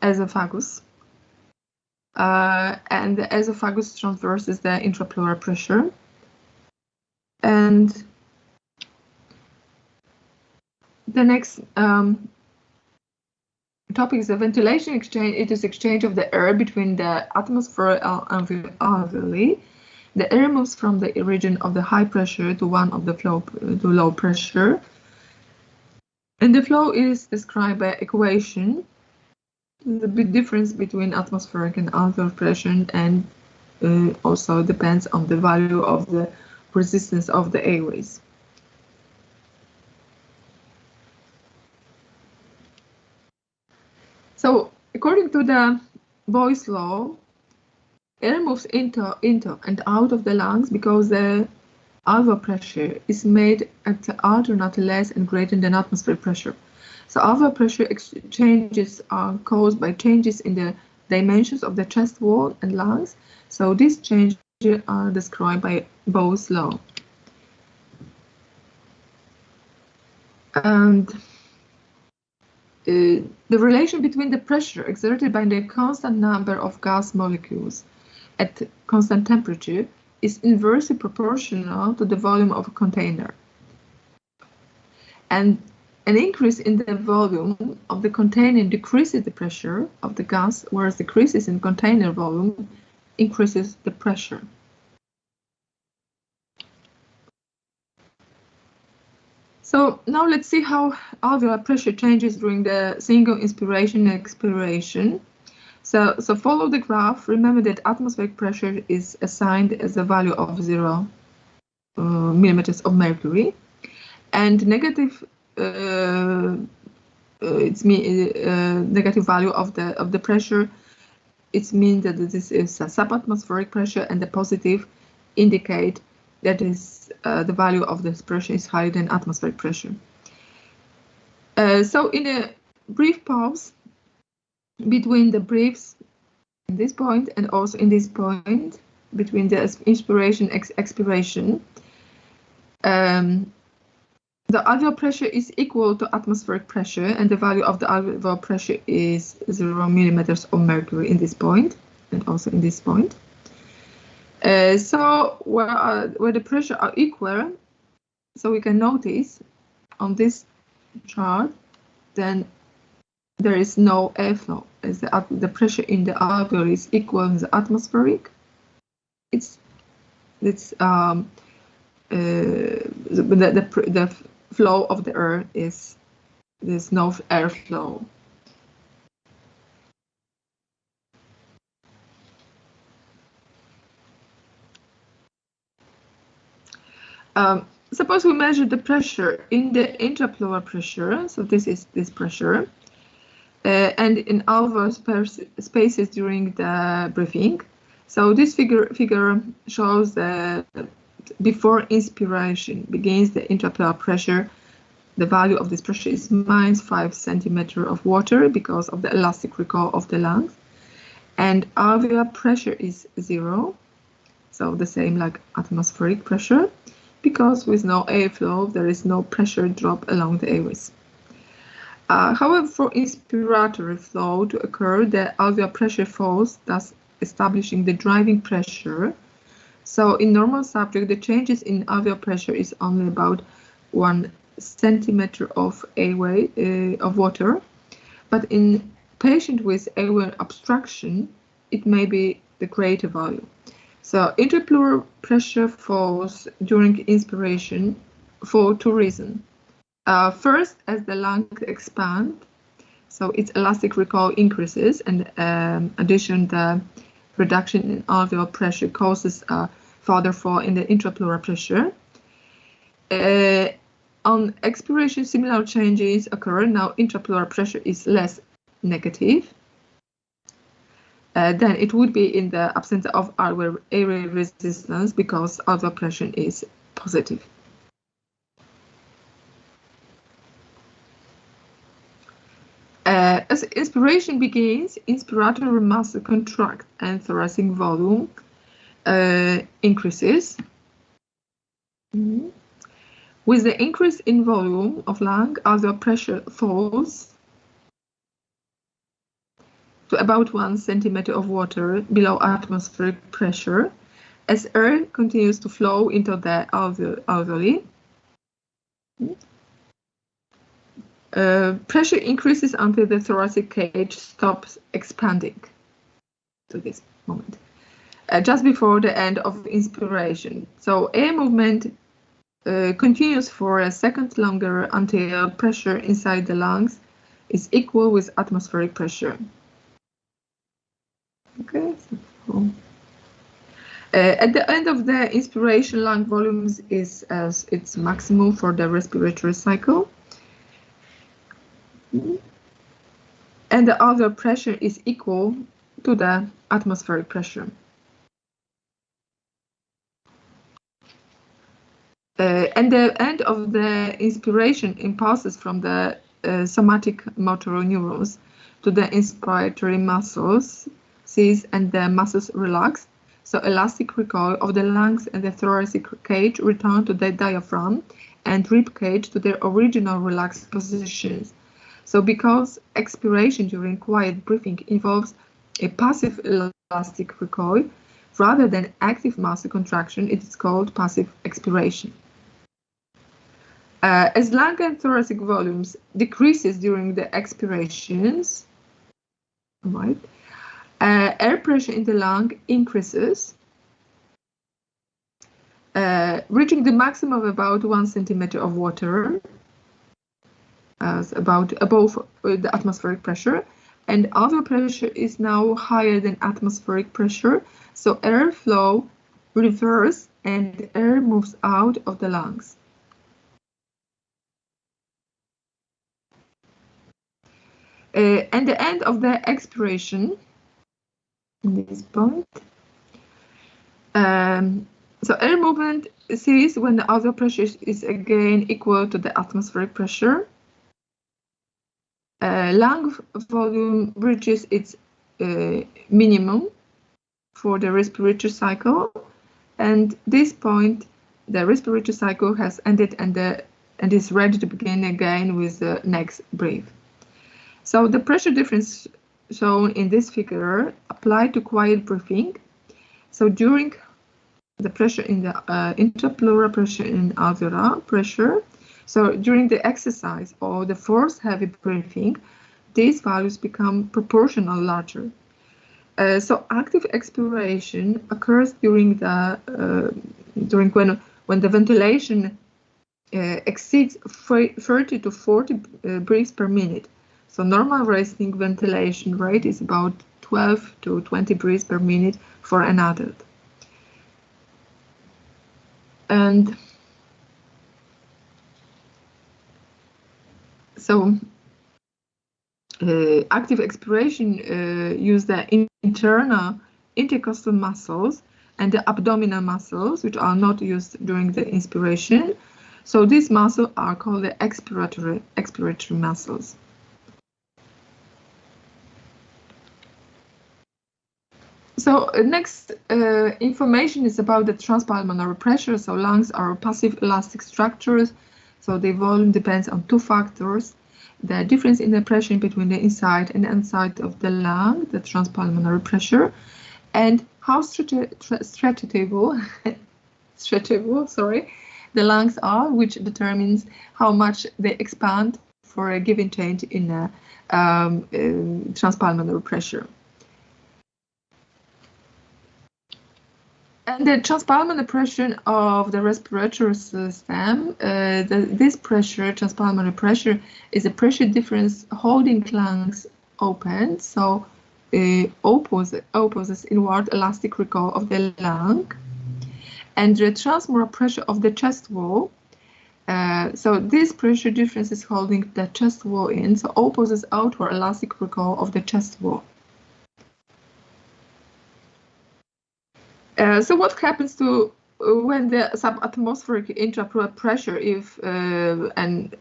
esophagus. And the esophagus transverses the intrapleural pressure. And the next topic is the ventilation exchange. It is exchange of the air between the atmosphere and alveoli. The air moves from the region of the high pressure to one of the flow to low pressure. And the flow is described by equation. The big difference between atmospheric and alveolar pressure, and also depends on the value of the resistance of the airways. So according to the Boyle's law, air moves into and out of the lungs because the alveolar pressure is made at the alternate less and greater than atmospheric pressure. So alveolar pressure changes are caused by changes in the dimensions of the chest wall and lungs. So these changes are described by Boyle's law. And the relation between the pressure exerted by the constant number of gas molecules at constant temperature is inversely proportional to the volume of a container. And an increase in the volume of the container decreases the pressure of the gas, whereas decreases in container volume increases the pressure. So now let's see how alveolar pressure changes during the single inspiration and expiration. So follow the graph. Remember that atmospheric pressure is assigned as a value of 0 millimeters of mercury, and negative negative value of the pressure. It means that this is a subatmospheric pressure, and the positive indicate that is the value of this pressure is higher than atmospheric pressure. So in a brief pause between the breaths in this point and also in this point between the inspiration and expiration, the alveolar pressure is equal to atmospheric pressure, and the value of the alveolar pressure is 0 millimeters of mercury in this point and also in this point. So where the pressure are equal, so we can notice on this chart, then there is no airflow, as the pressure in the alveoli is equal to the atmospheric. The flow of the air is, there's no airflow. Suppose we measure the pressure in the intrapleural pressure, so this is this pressure, and in alveolar spaces during the breathing. So this figure shows that before inspiration begins the intrapleural pressure, the value of this pressure is -5 centimeters of water because of the elastic recoil of the lungs, and alveolar pressure is 0, so the same like atmospheric pressure, because with no airflow there is no pressure drop along the airways. However, for inspiratory flow to occur, the alveolar pressure falls, thus establishing the driving pressure. So in normal subject, the changes in alveolar pressure is only about 1 centimeter of airway of water, but in patient with airway obstruction, it may be the greater value. So intrapleural pressure falls during inspiration for 2 reasons. First, as the lungs expand, so its elastic recoil increases, and addition the reduction in alveolar pressure causes a further fall in the intrapleural pressure. On expiration, similar changes occur. Now intrapleural pressure is less negative than it would be in the absence of airway resistance, because alveolar pressure is positive. As inspiration begins, inspiratory muscle contract and thoracic volume increases. With the increase in volume of lung, alveolar pressure falls to about 1 centimeter of water below atmospheric pressure as air continues to flow into the alveoli. Pressure increases until the thoracic cage stops expanding to this moment, just before the end of inspiration. So air movement continues for a second longer until pressure inside the lungs is equal with atmospheric pressure. Okay, so at the end of the inspiration, lung volumes is as its maximum for the respiratory cycle. And the alveolar pressure is equal to the atmospheric pressure. And the end of the inspiration impulses from the somatic motor neurons to the inspiratory muscles cease and the muscles relax. So elastic recoil of the lungs and the thoracic cage return to the diaphragm and rib cage to their original relaxed positions. So because expiration during quiet breathing involves a passive elastic recoil, rather than active muscle contraction, it is called passive expiration. As lung and thoracic volumes decreases during the expirations, right, air pressure in the lung increases, reaching the maximum of about 1 centimeter of water, about above the atmospheric pressure, and alveolar pressure is now higher than atmospheric pressure, so airflow reverses and air moves out of the lungs. And the end of the expiration, in this point, so air movement ceases when the alveolar pressure is again equal to the atmospheric pressure. Lung volume reaches its minimum for the respiratory cycle, and this point the respiratory cycle has ended and is ready to begin again with the next breath. So the pressure difference shown in this figure apply to quiet breathing. So during the pressure in the intrapleural pressure in alveolar pressure, so during the exercise or the forced heavy breathing, these values become proportional larger. So active expiration occurs during when the ventilation exceeds 30 to 40 breaths per minute. So normal resting ventilation rate is about 12 to 20 breaths per minute for an adult. And so active expiration use the internal intercostal muscles and the abdominal muscles, which are not used during the inspiration. So these muscles are called the expiratory muscles. So next information is about the transpulmonary pressure. So lungs are passive elastic structures. So the volume depends on two factors: the difference in the pressure between the inside and outside of the lung, the transpulmonary pressure, and how stretchable the lungs are, which determines how much they expand for a given change in the transpulmonary pressure. And the transpulmonary pressure of the respiratory system, this pressure, transpulmonary pressure, is a pressure difference holding lungs open, so opposes inward elastic recall of the lung, and the transmural pressure of the chest wall. So this pressure difference is holding the chest wall in, so opposes outward elastic recall of the chest wall. So what happens to when the subatmospheric intrapleural pressure, if in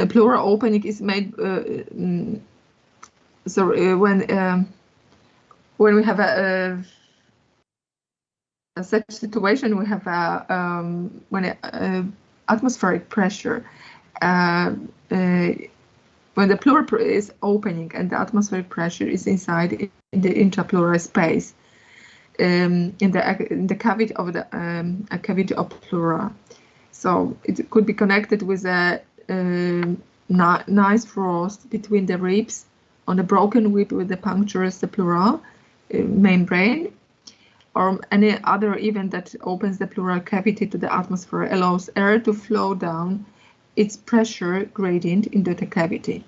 a pleural opening is made? When we have such situation, we have when atmospheric pressure. When the pleural is opening and the atmospheric pressure is inside in the intrapleural space, in the cavity of the cavity of pleura, so it could be connected with a nice frost between the ribs on a broken rib with the punctures the pleural membrane, or any other event that opens the pleural cavity to the atmosphere allows air to flow down its pressure gradient into the cavity.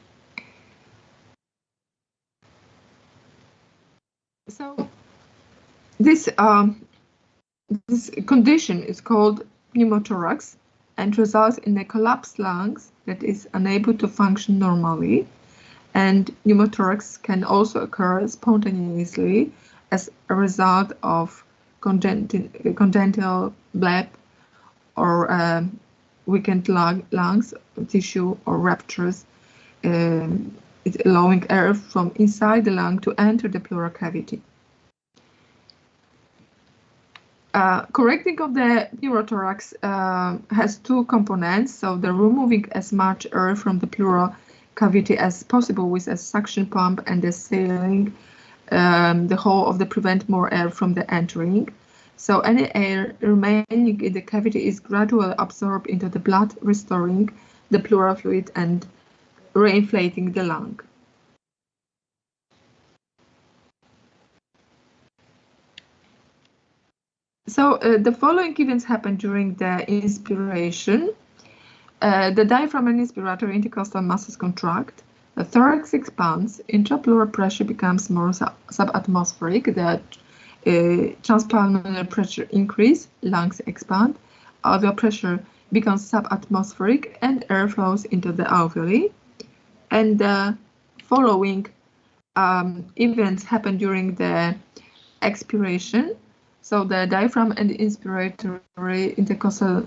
So this condition is called pneumothorax and results in a collapsed lungs that is unable to function normally. And pneumothorax can also occur spontaneously as a result of congenital bleb or weakened lungs tissue or ruptures, allowing air from inside the lung to enter the pleural cavity. Correcting of the pneumothorax has two components. So the removing as much air from the pleura cavity as possible with a suction pump and the sealing the whole of the prevent more air from the entering. So any air remaining in the cavity is gradually absorbed into the blood, restoring the pleural fluid and reinflating the lung. So the following events happen during the inspiration. The diaphragm and respiratory intercostal muscles contract, the thorax expands, intrapleural pressure becomes more subatmospheric, the transpulmonary pressure increase, lungs expand, alveolar pressure becomes subatmospheric, and air flows into the alveoli. And the following events happen during the expiration. So the diaphragm and the inspiratory intercostal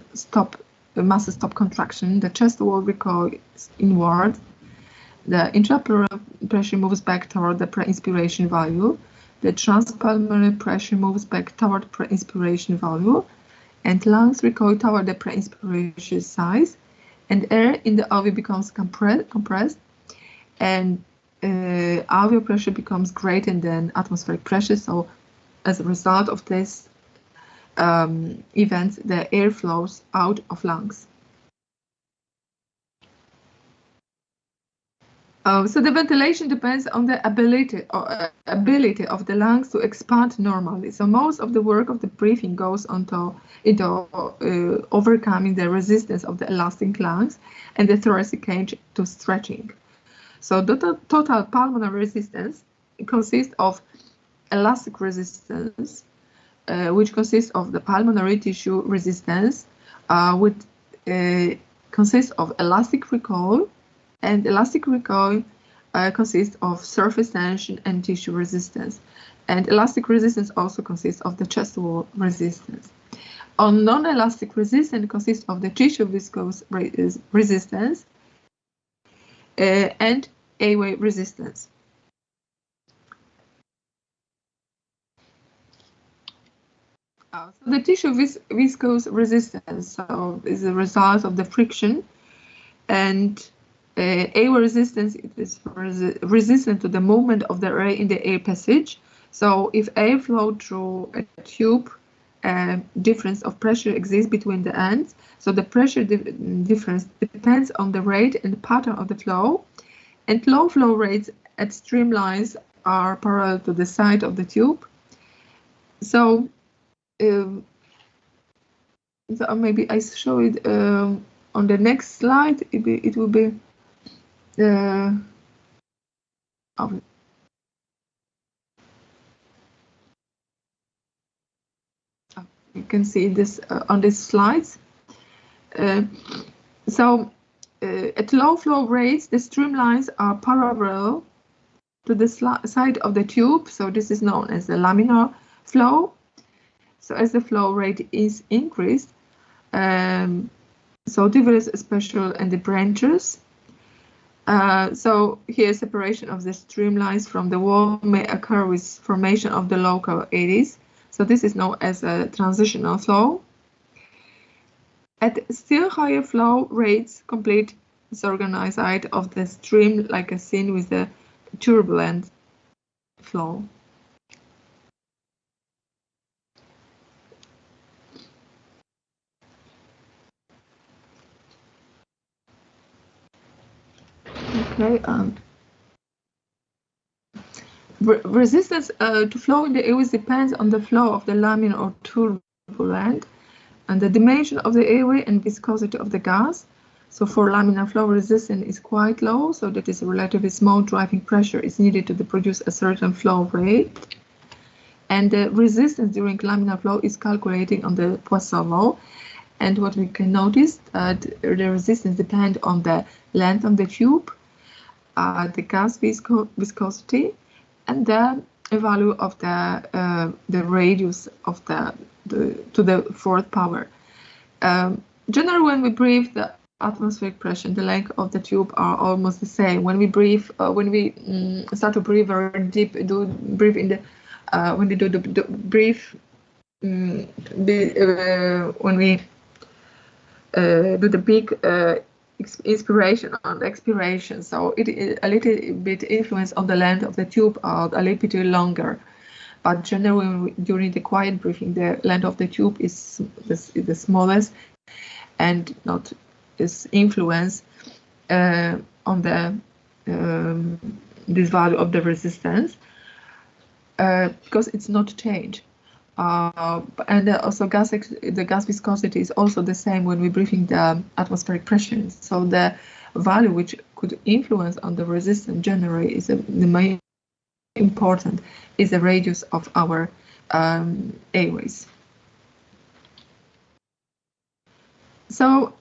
muscles stop contraction, the chest wall recoils inward, the intrapleural pressure moves back toward the pre-inspiration value, the transpulmonary pressure moves back toward pre-inspiration value, and lungs recoil toward the pre-inspiration size, and air in the alveoli becomes compressed, and alveolar pressure becomes greater than atmospheric pressure. So as a result of this event, the air flows out of lungs. So the ventilation depends on the ability of the lungs to expand normally. So most of the work of the breathing goes into overcoming the resistance of the elastic lungs and the thoracic cage to stretching. So the total pulmonary resistance consists of elastic resistance, which consists of the pulmonary tissue resistance, which consists of elastic recoil, and elastic recoil consists of surface tension and tissue resistance. And elastic resistance also consists of the chest wall resistance. On non-elastic resistance consists of the tissue viscous resistance and airway resistance. So the tissue viscous resistance is a result of the friction, and airway resistance is resistant to the movement of the air in the air passage. So if air flow through a tube, difference of pressure exists between the ends. So the pressure difference depends on the rate and pattern of the flow, and low flow rates at streamlines are parallel to the side of the tube. So maybe I show it on the next slide. It will be you can see this on these slides. So at low flow rates, the streamlines are parallel to the side of the tube. So this is known as the laminar flow. So as the flow rate is increased, so diverse special and the branches. So here separation of the streamlines from the wall may occur with formation of the local eddies. So this is known as a transitional flow. At still higher flow rates, complete disorganized of the stream like a scene with the turbulent flow. Okay. Resistance to flow in the airway depends on the flow of the laminar or turbulent, and the dimension of the airway and viscosity of the gas. So for laminar flow, resistance is quite low, so that is a relatively small driving pressure is needed to produce a certain flow rate. And the resistance during laminar flow is calculated on the Poisson law. And what we can notice, the resistance depends on the length of the tube, the gas viscosity, and the value of the radius of to the fourth power. Generally, when we breathe, the atmospheric pressure and the length of the tube are almost the same. When we breathe, when we start to breathe very deep, breathe in the when we do the breathe, when we do the big inspiration and expiration. So it is a little bit influence on the length of the tube, a little bit longer. But generally, during the quiet breathing, the length of the tube is the smallest, and not is influence on the this value of the resistance because it's not changed. And also the gas viscosity is also the same when we're breathing the atmospheric pressure. So the value which could influence on the resistance generally is the main important is the radius of our airways. So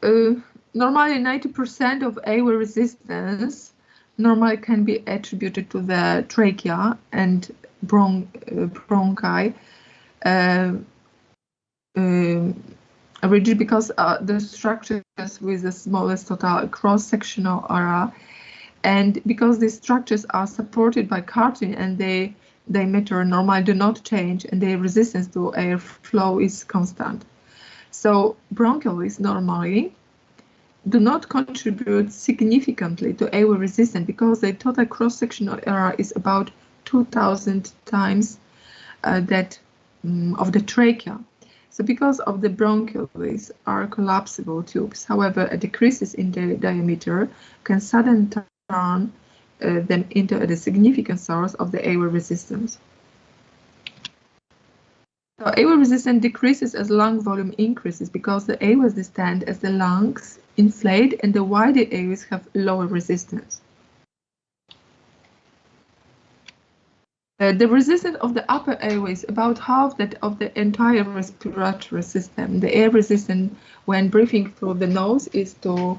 normally 90% of airway resistance normally can be attributed to the trachea and bronchi, rigid because the structures with the smallest total cross-sectional area, and because these structures are supported by cartilage and they diameter normally do not change and their resistance to airflow is constant. So bronchioles normally do not contribute significantly to airway resistance because the total cross-sectional area is about 2,000 times that of the trachea. So because of the bronchioles are collapsible tubes, however, a decreases in the diameter can suddenly turn them into a significant source of the airway resistance. So airway resistance decreases as lung volume increases because the airways distend as the lungs inflate and the wider airways have lower resistance. The resistance of the upper airways is about half that of the entire respiratory system. The air resistance when breathing through the nose is to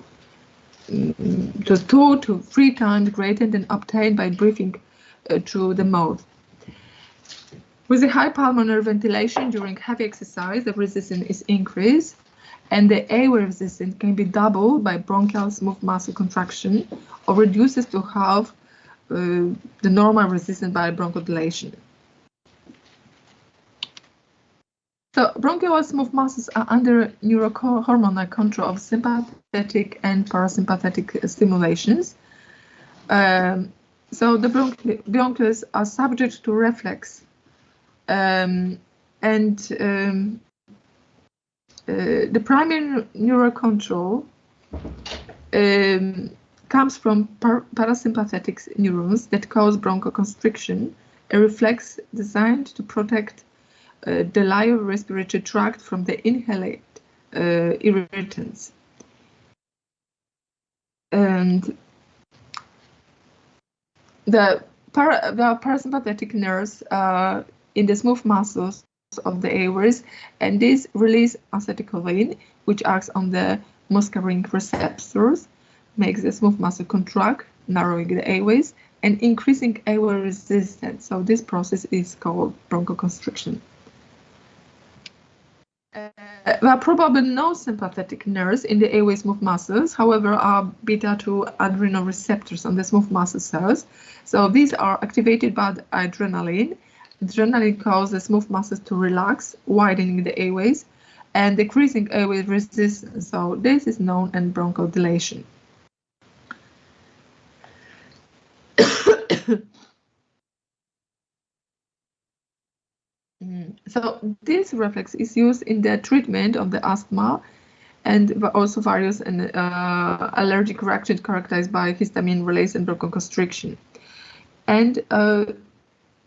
2 to 3 times greater than obtained by breathing through the mouth. With the high pulmonary ventilation during heavy exercise, the resistance is increased, and the airway resistance can be doubled by bronchial smooth muscle contraction or reduces to half the normal resistance by bronchodilation. So bronchial smooth muscles are under neurohormonal control of sympathetic and parasympathetic stimulations. So the bronchioles are subject to reflex, and the primary neural control comes from parasympathetic neurons that cause bronchoconstriction, a reflex designed to protect the lower respiratory tract from the inhaled irritants. And the parasympathetic nerves in the smooth muscles of the airways, and this release acetylcholine, which acts on the muscarinic receptors, makes the smooth muscle contract, narrowing the airways and increasing airway resistance. So this process is called bronchoconstriction. There are probably no sympathetic nerves in the airway smooth muscles, however, are beta-2 adrenal receptors on the smooth muscle cells. So these are activated by adrenaline. Adrenaline causes the smooth muscles to relax, widening the airways and decreasing airway resistance. So this is known as bronchodilation. So this reflex is used in the treatment of the asthma and also various allergic reactions characterized by histamine release and bronchoconstriction. And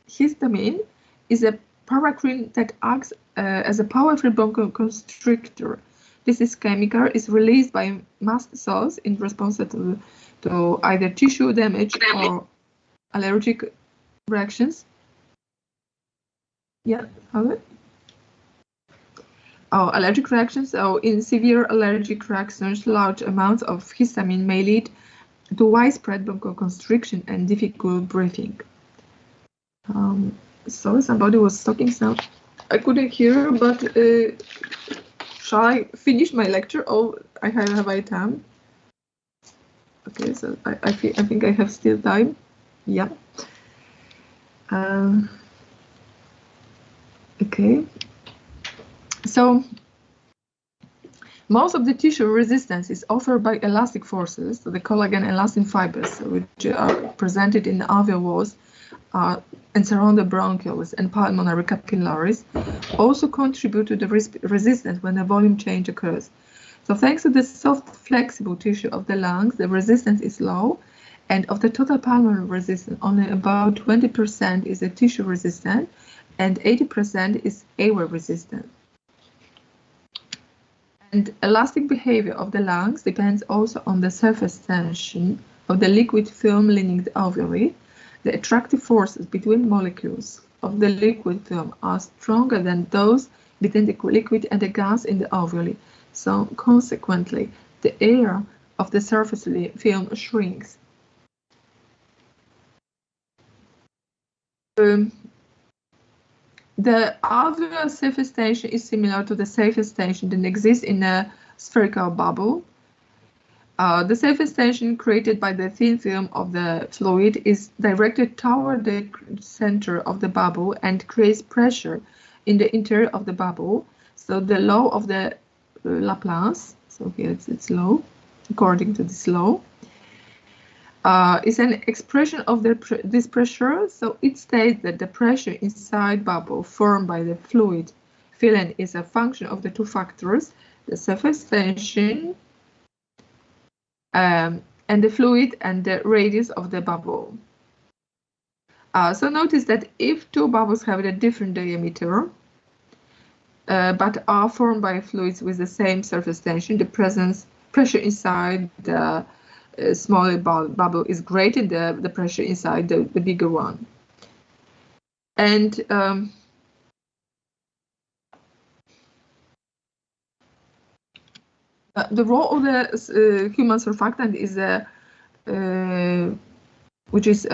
histamine is a paracrine that acts as a powerful bronchoconstrictor. This chemical is released by mast cells in response to either tissue damage or allergic reactions. Yeah, okay. Oh, allergic reactions. So in severe allergic reactions, large amounts of histamine may lead to widespread bronchoconstriction and difficult breathing. Sorry, somebody was talking, so I couldn't hear, but shall I finish my lecture? Oh, I have my time. Okay, so I think I have still time. Yeah. Okay. So Most of the tissue resistance is offered by elastic forces, so the collagen elastin fibers, which are presented in the alveolar walls and surround the bronchioles and pulmonary capillaries, also contribute to the resistance when a volume change occurs. So thanks to the soft, flexible tissue of the lungs, the resistance is low, and of the total pulmonary resistance, only about 20% is a tissue resistant, and 80% is airway resistant. And elastic behavior of the lungs depends also on the surface tension of the liquid film lining the alveoli. The attractive forces between molecules of the liquid film are stronger than those between the liquid and the gas in the alveoli. So consequently, the area of the surface film shrinks. The alveolar surface tension is similar to the surface tension that exists in a spherical bubble. The surface tension created by the thin film of the fluid is directed toward the center of the bubble and creates pressure in the interior of the bubble. So the law of the Laplace, so here it's law, according to this law, is an expression of this pressure. So it states that the pressure inside bubble formed by the fluid filling is a function of the two factors, the surface tension and the fluid and the radius of the bubble. So notice that if two bubbles have a different diameter, but are formed by fluids with the same surface tension, the pressure inside the smaller bubble is greater than the pressure inside the bigger one. And the role of the human surfactant is which is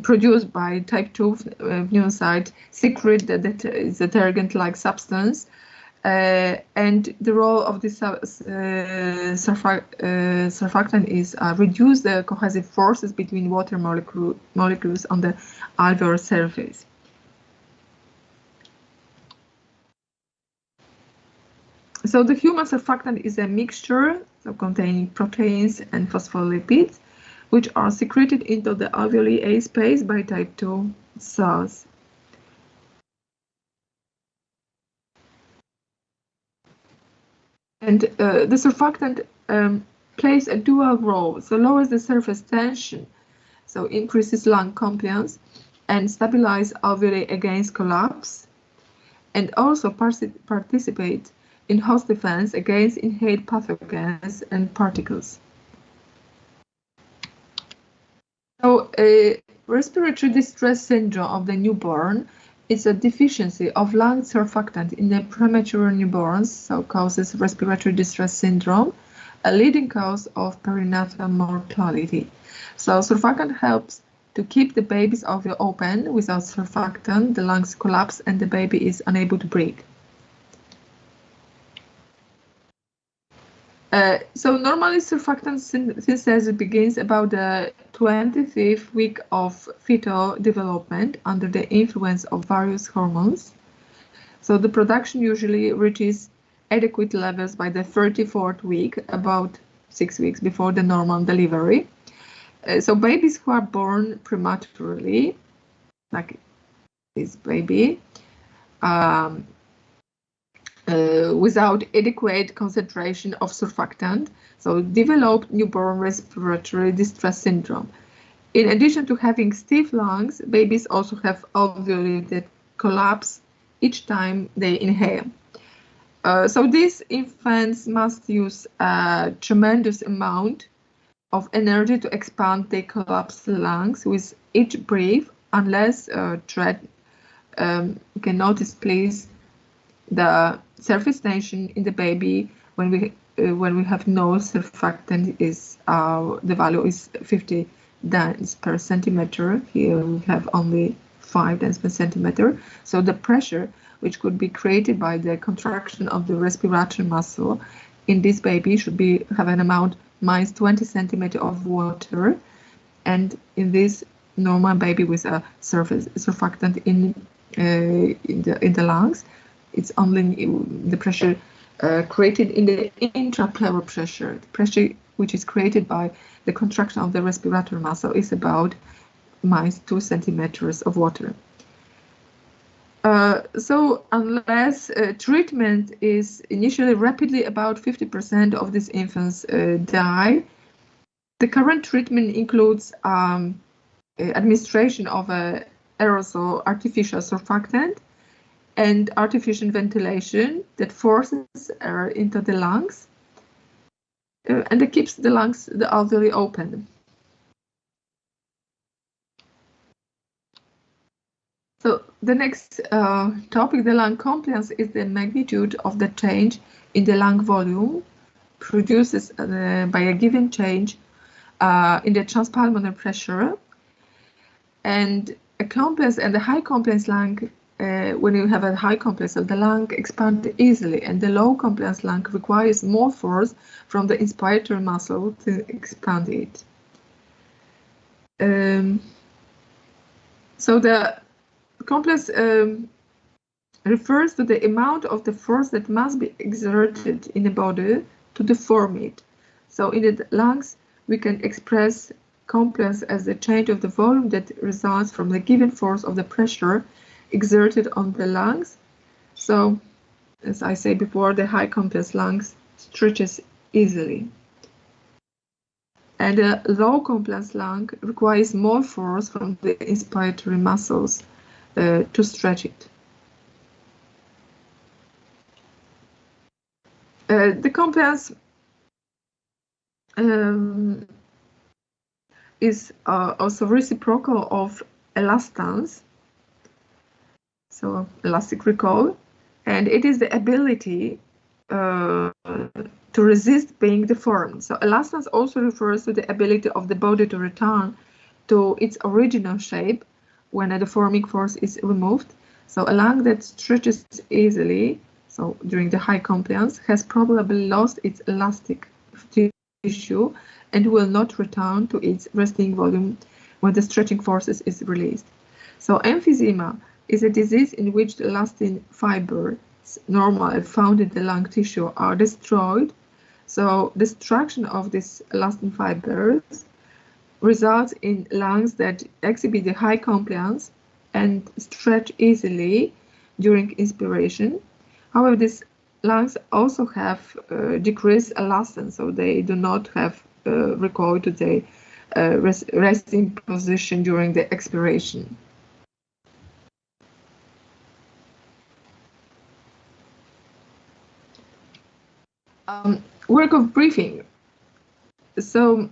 produced by type 2 pneumocyte secrete that is a target-like substance. And the role of this surfactant is reduce the cohesive forces between water molecules on the alveolar surface. So the human surfactant is a mixture containing proteins and phospholipids, which are secreted into the alveoli space by type 2 cells. And the surfactant plays a dual role, so lowers the surface tension, so increases lung compliance and stabilize alveoli against collapse, and also participate in host defense against inhaled pathogens and particles. So respiratory distress syndrome of the newborn is a deficiency of lung surfactant in the premature newborns, so causes respiratory distress syndrome, a leading cause of perinatal mortality. So surfactant helps to keep the baby's alveoli open. Without surfactant, the lungs collapse and the baby is unable to breathe. So normally surfactant synthesis begins about the 25th week of fetal development under the influence of various hormones. So the production usually reaches adequate levels by the 34th week, about 6 weeks before the normal delivery. So babies who are born prematurely, like this baby, without adequate concentration of surfactant, so develop newborn respiratory distress syndrome. In addition to having stiff lungs, babies also have alveoli that collapse each time they inhale. So these infants must use a tremendous amount of energy to expand their collapsed lungs with each breath, unless you can notice, please, the surface tension in the baby when we have no surfactant is the value is 50 Dens per centimeter. Here we have only 5 Dens per centimeter. So the pressure which could be created by the contraction of the respiratory muscle in this baby should have an amount minus 20 centimeter of water, and in this normal baby with a surfactant in the lungs, it's only the pressure created in the intrapleural pressure. The pressure which is created by the contraction of the respiratory muscle is about -2 centimeters of water. So unless treatment is initially rapidly, about 50% of these infants die. The current treatment includes administration of a aerosol artificial surfactant and artificial ventilation that forces air into the lungs and it keeps the lungs, the alveoli open. So the next topic, the lung compliance, is the magnitude of the change in the lung volume produced by a given change in the transpulmonary pressure. And a compliance and a high compliance lung, when you have a high compliance, the lung expands easily, and the low compliance lung requires more force from the inspiratory muscle to expand it. So the compliance refers to the amount of the force that must be exerted in the body to deform it. So in the lungs, we can express compliance as the change of the volume that results from the given force of the pressure exerted on the lungs. So, as I said before, the high compliance lungs stretches easily. And a low compliance lung requires more force from the inspiratory muscles to stretch it. The compliance is also reciprocal of elastance, so elastic recoil, and it is the ability to resist being deformed. So elastance also refers to the ability of the body to return to its original shape when a deforming force is removed. So a lung that stretches easily, so during the high compliance, has probably lost its elastic tissue and will not return to its resting volume when the stretching forces is released. So emphysema is a disease in which the elastin fibers, normal and found in the lung tissue, are destroyed. So destruction of these elastin fibers results in lungs that exhibit the high compliance and stretch easily during inspiration. However, these lungs also have decreased elastance, so they do not have recoil to the resting position during the expiration. Work of breathing. So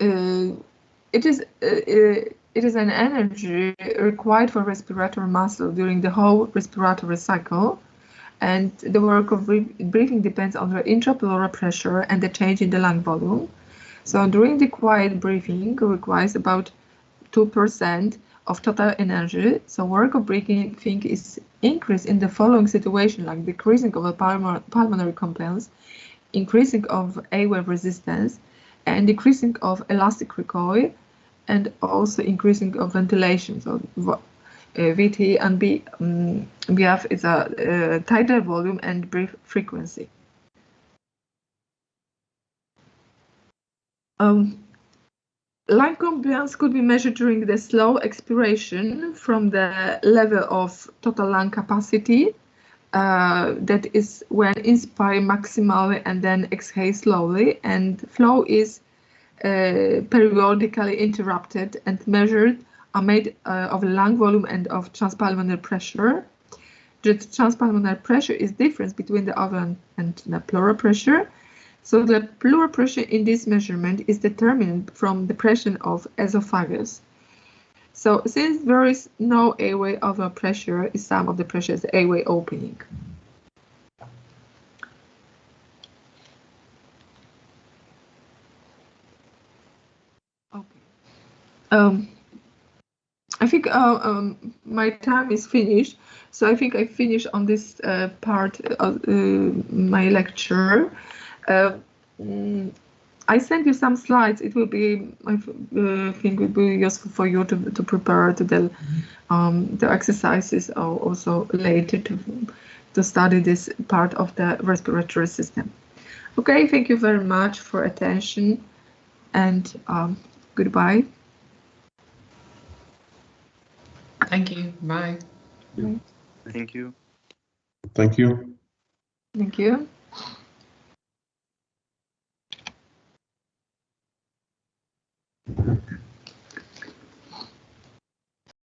it is an energy required for respiratory muscle during the whole respiratory cycle, and the work of breathing depends on the intrapleural pressure and the change in the lung volume. So during the quiet breathing requires about 2% of total energy. So work of breathing is increased in the following situation, like decreasing of a pulmonary compliance, increasing of airway resistance, and decreasing of elastic recoil, and also increasing of ventilation. So VT and BF is a tidal volume and breath frequency. Lung compliance could be measured during the slow expiration from the level of total lung capacity. That is when inspire maximally and then exhale slowly, and flow is periodically interrupted, and measured are made of lung volume and of transpulmonary pressure. The transpulmonary pressure is difference between the alveolar and the pleural pressure. So the pleural pressure in this measurement is determined from the pressure of esophagus. So since there is no airway alveolar pressure, some of the pressure is airway opening. Okay. I think my time is finished, so I think I finish on this part of my lecture. I sent you some slides. It will be, I think, would be useful for you to prepare to the exercises, or also later to study this part of the respiratory system. Okay, thank you very much for attention, and goodbye. Thank you. Bye. Thank you. Thank you. Thank you.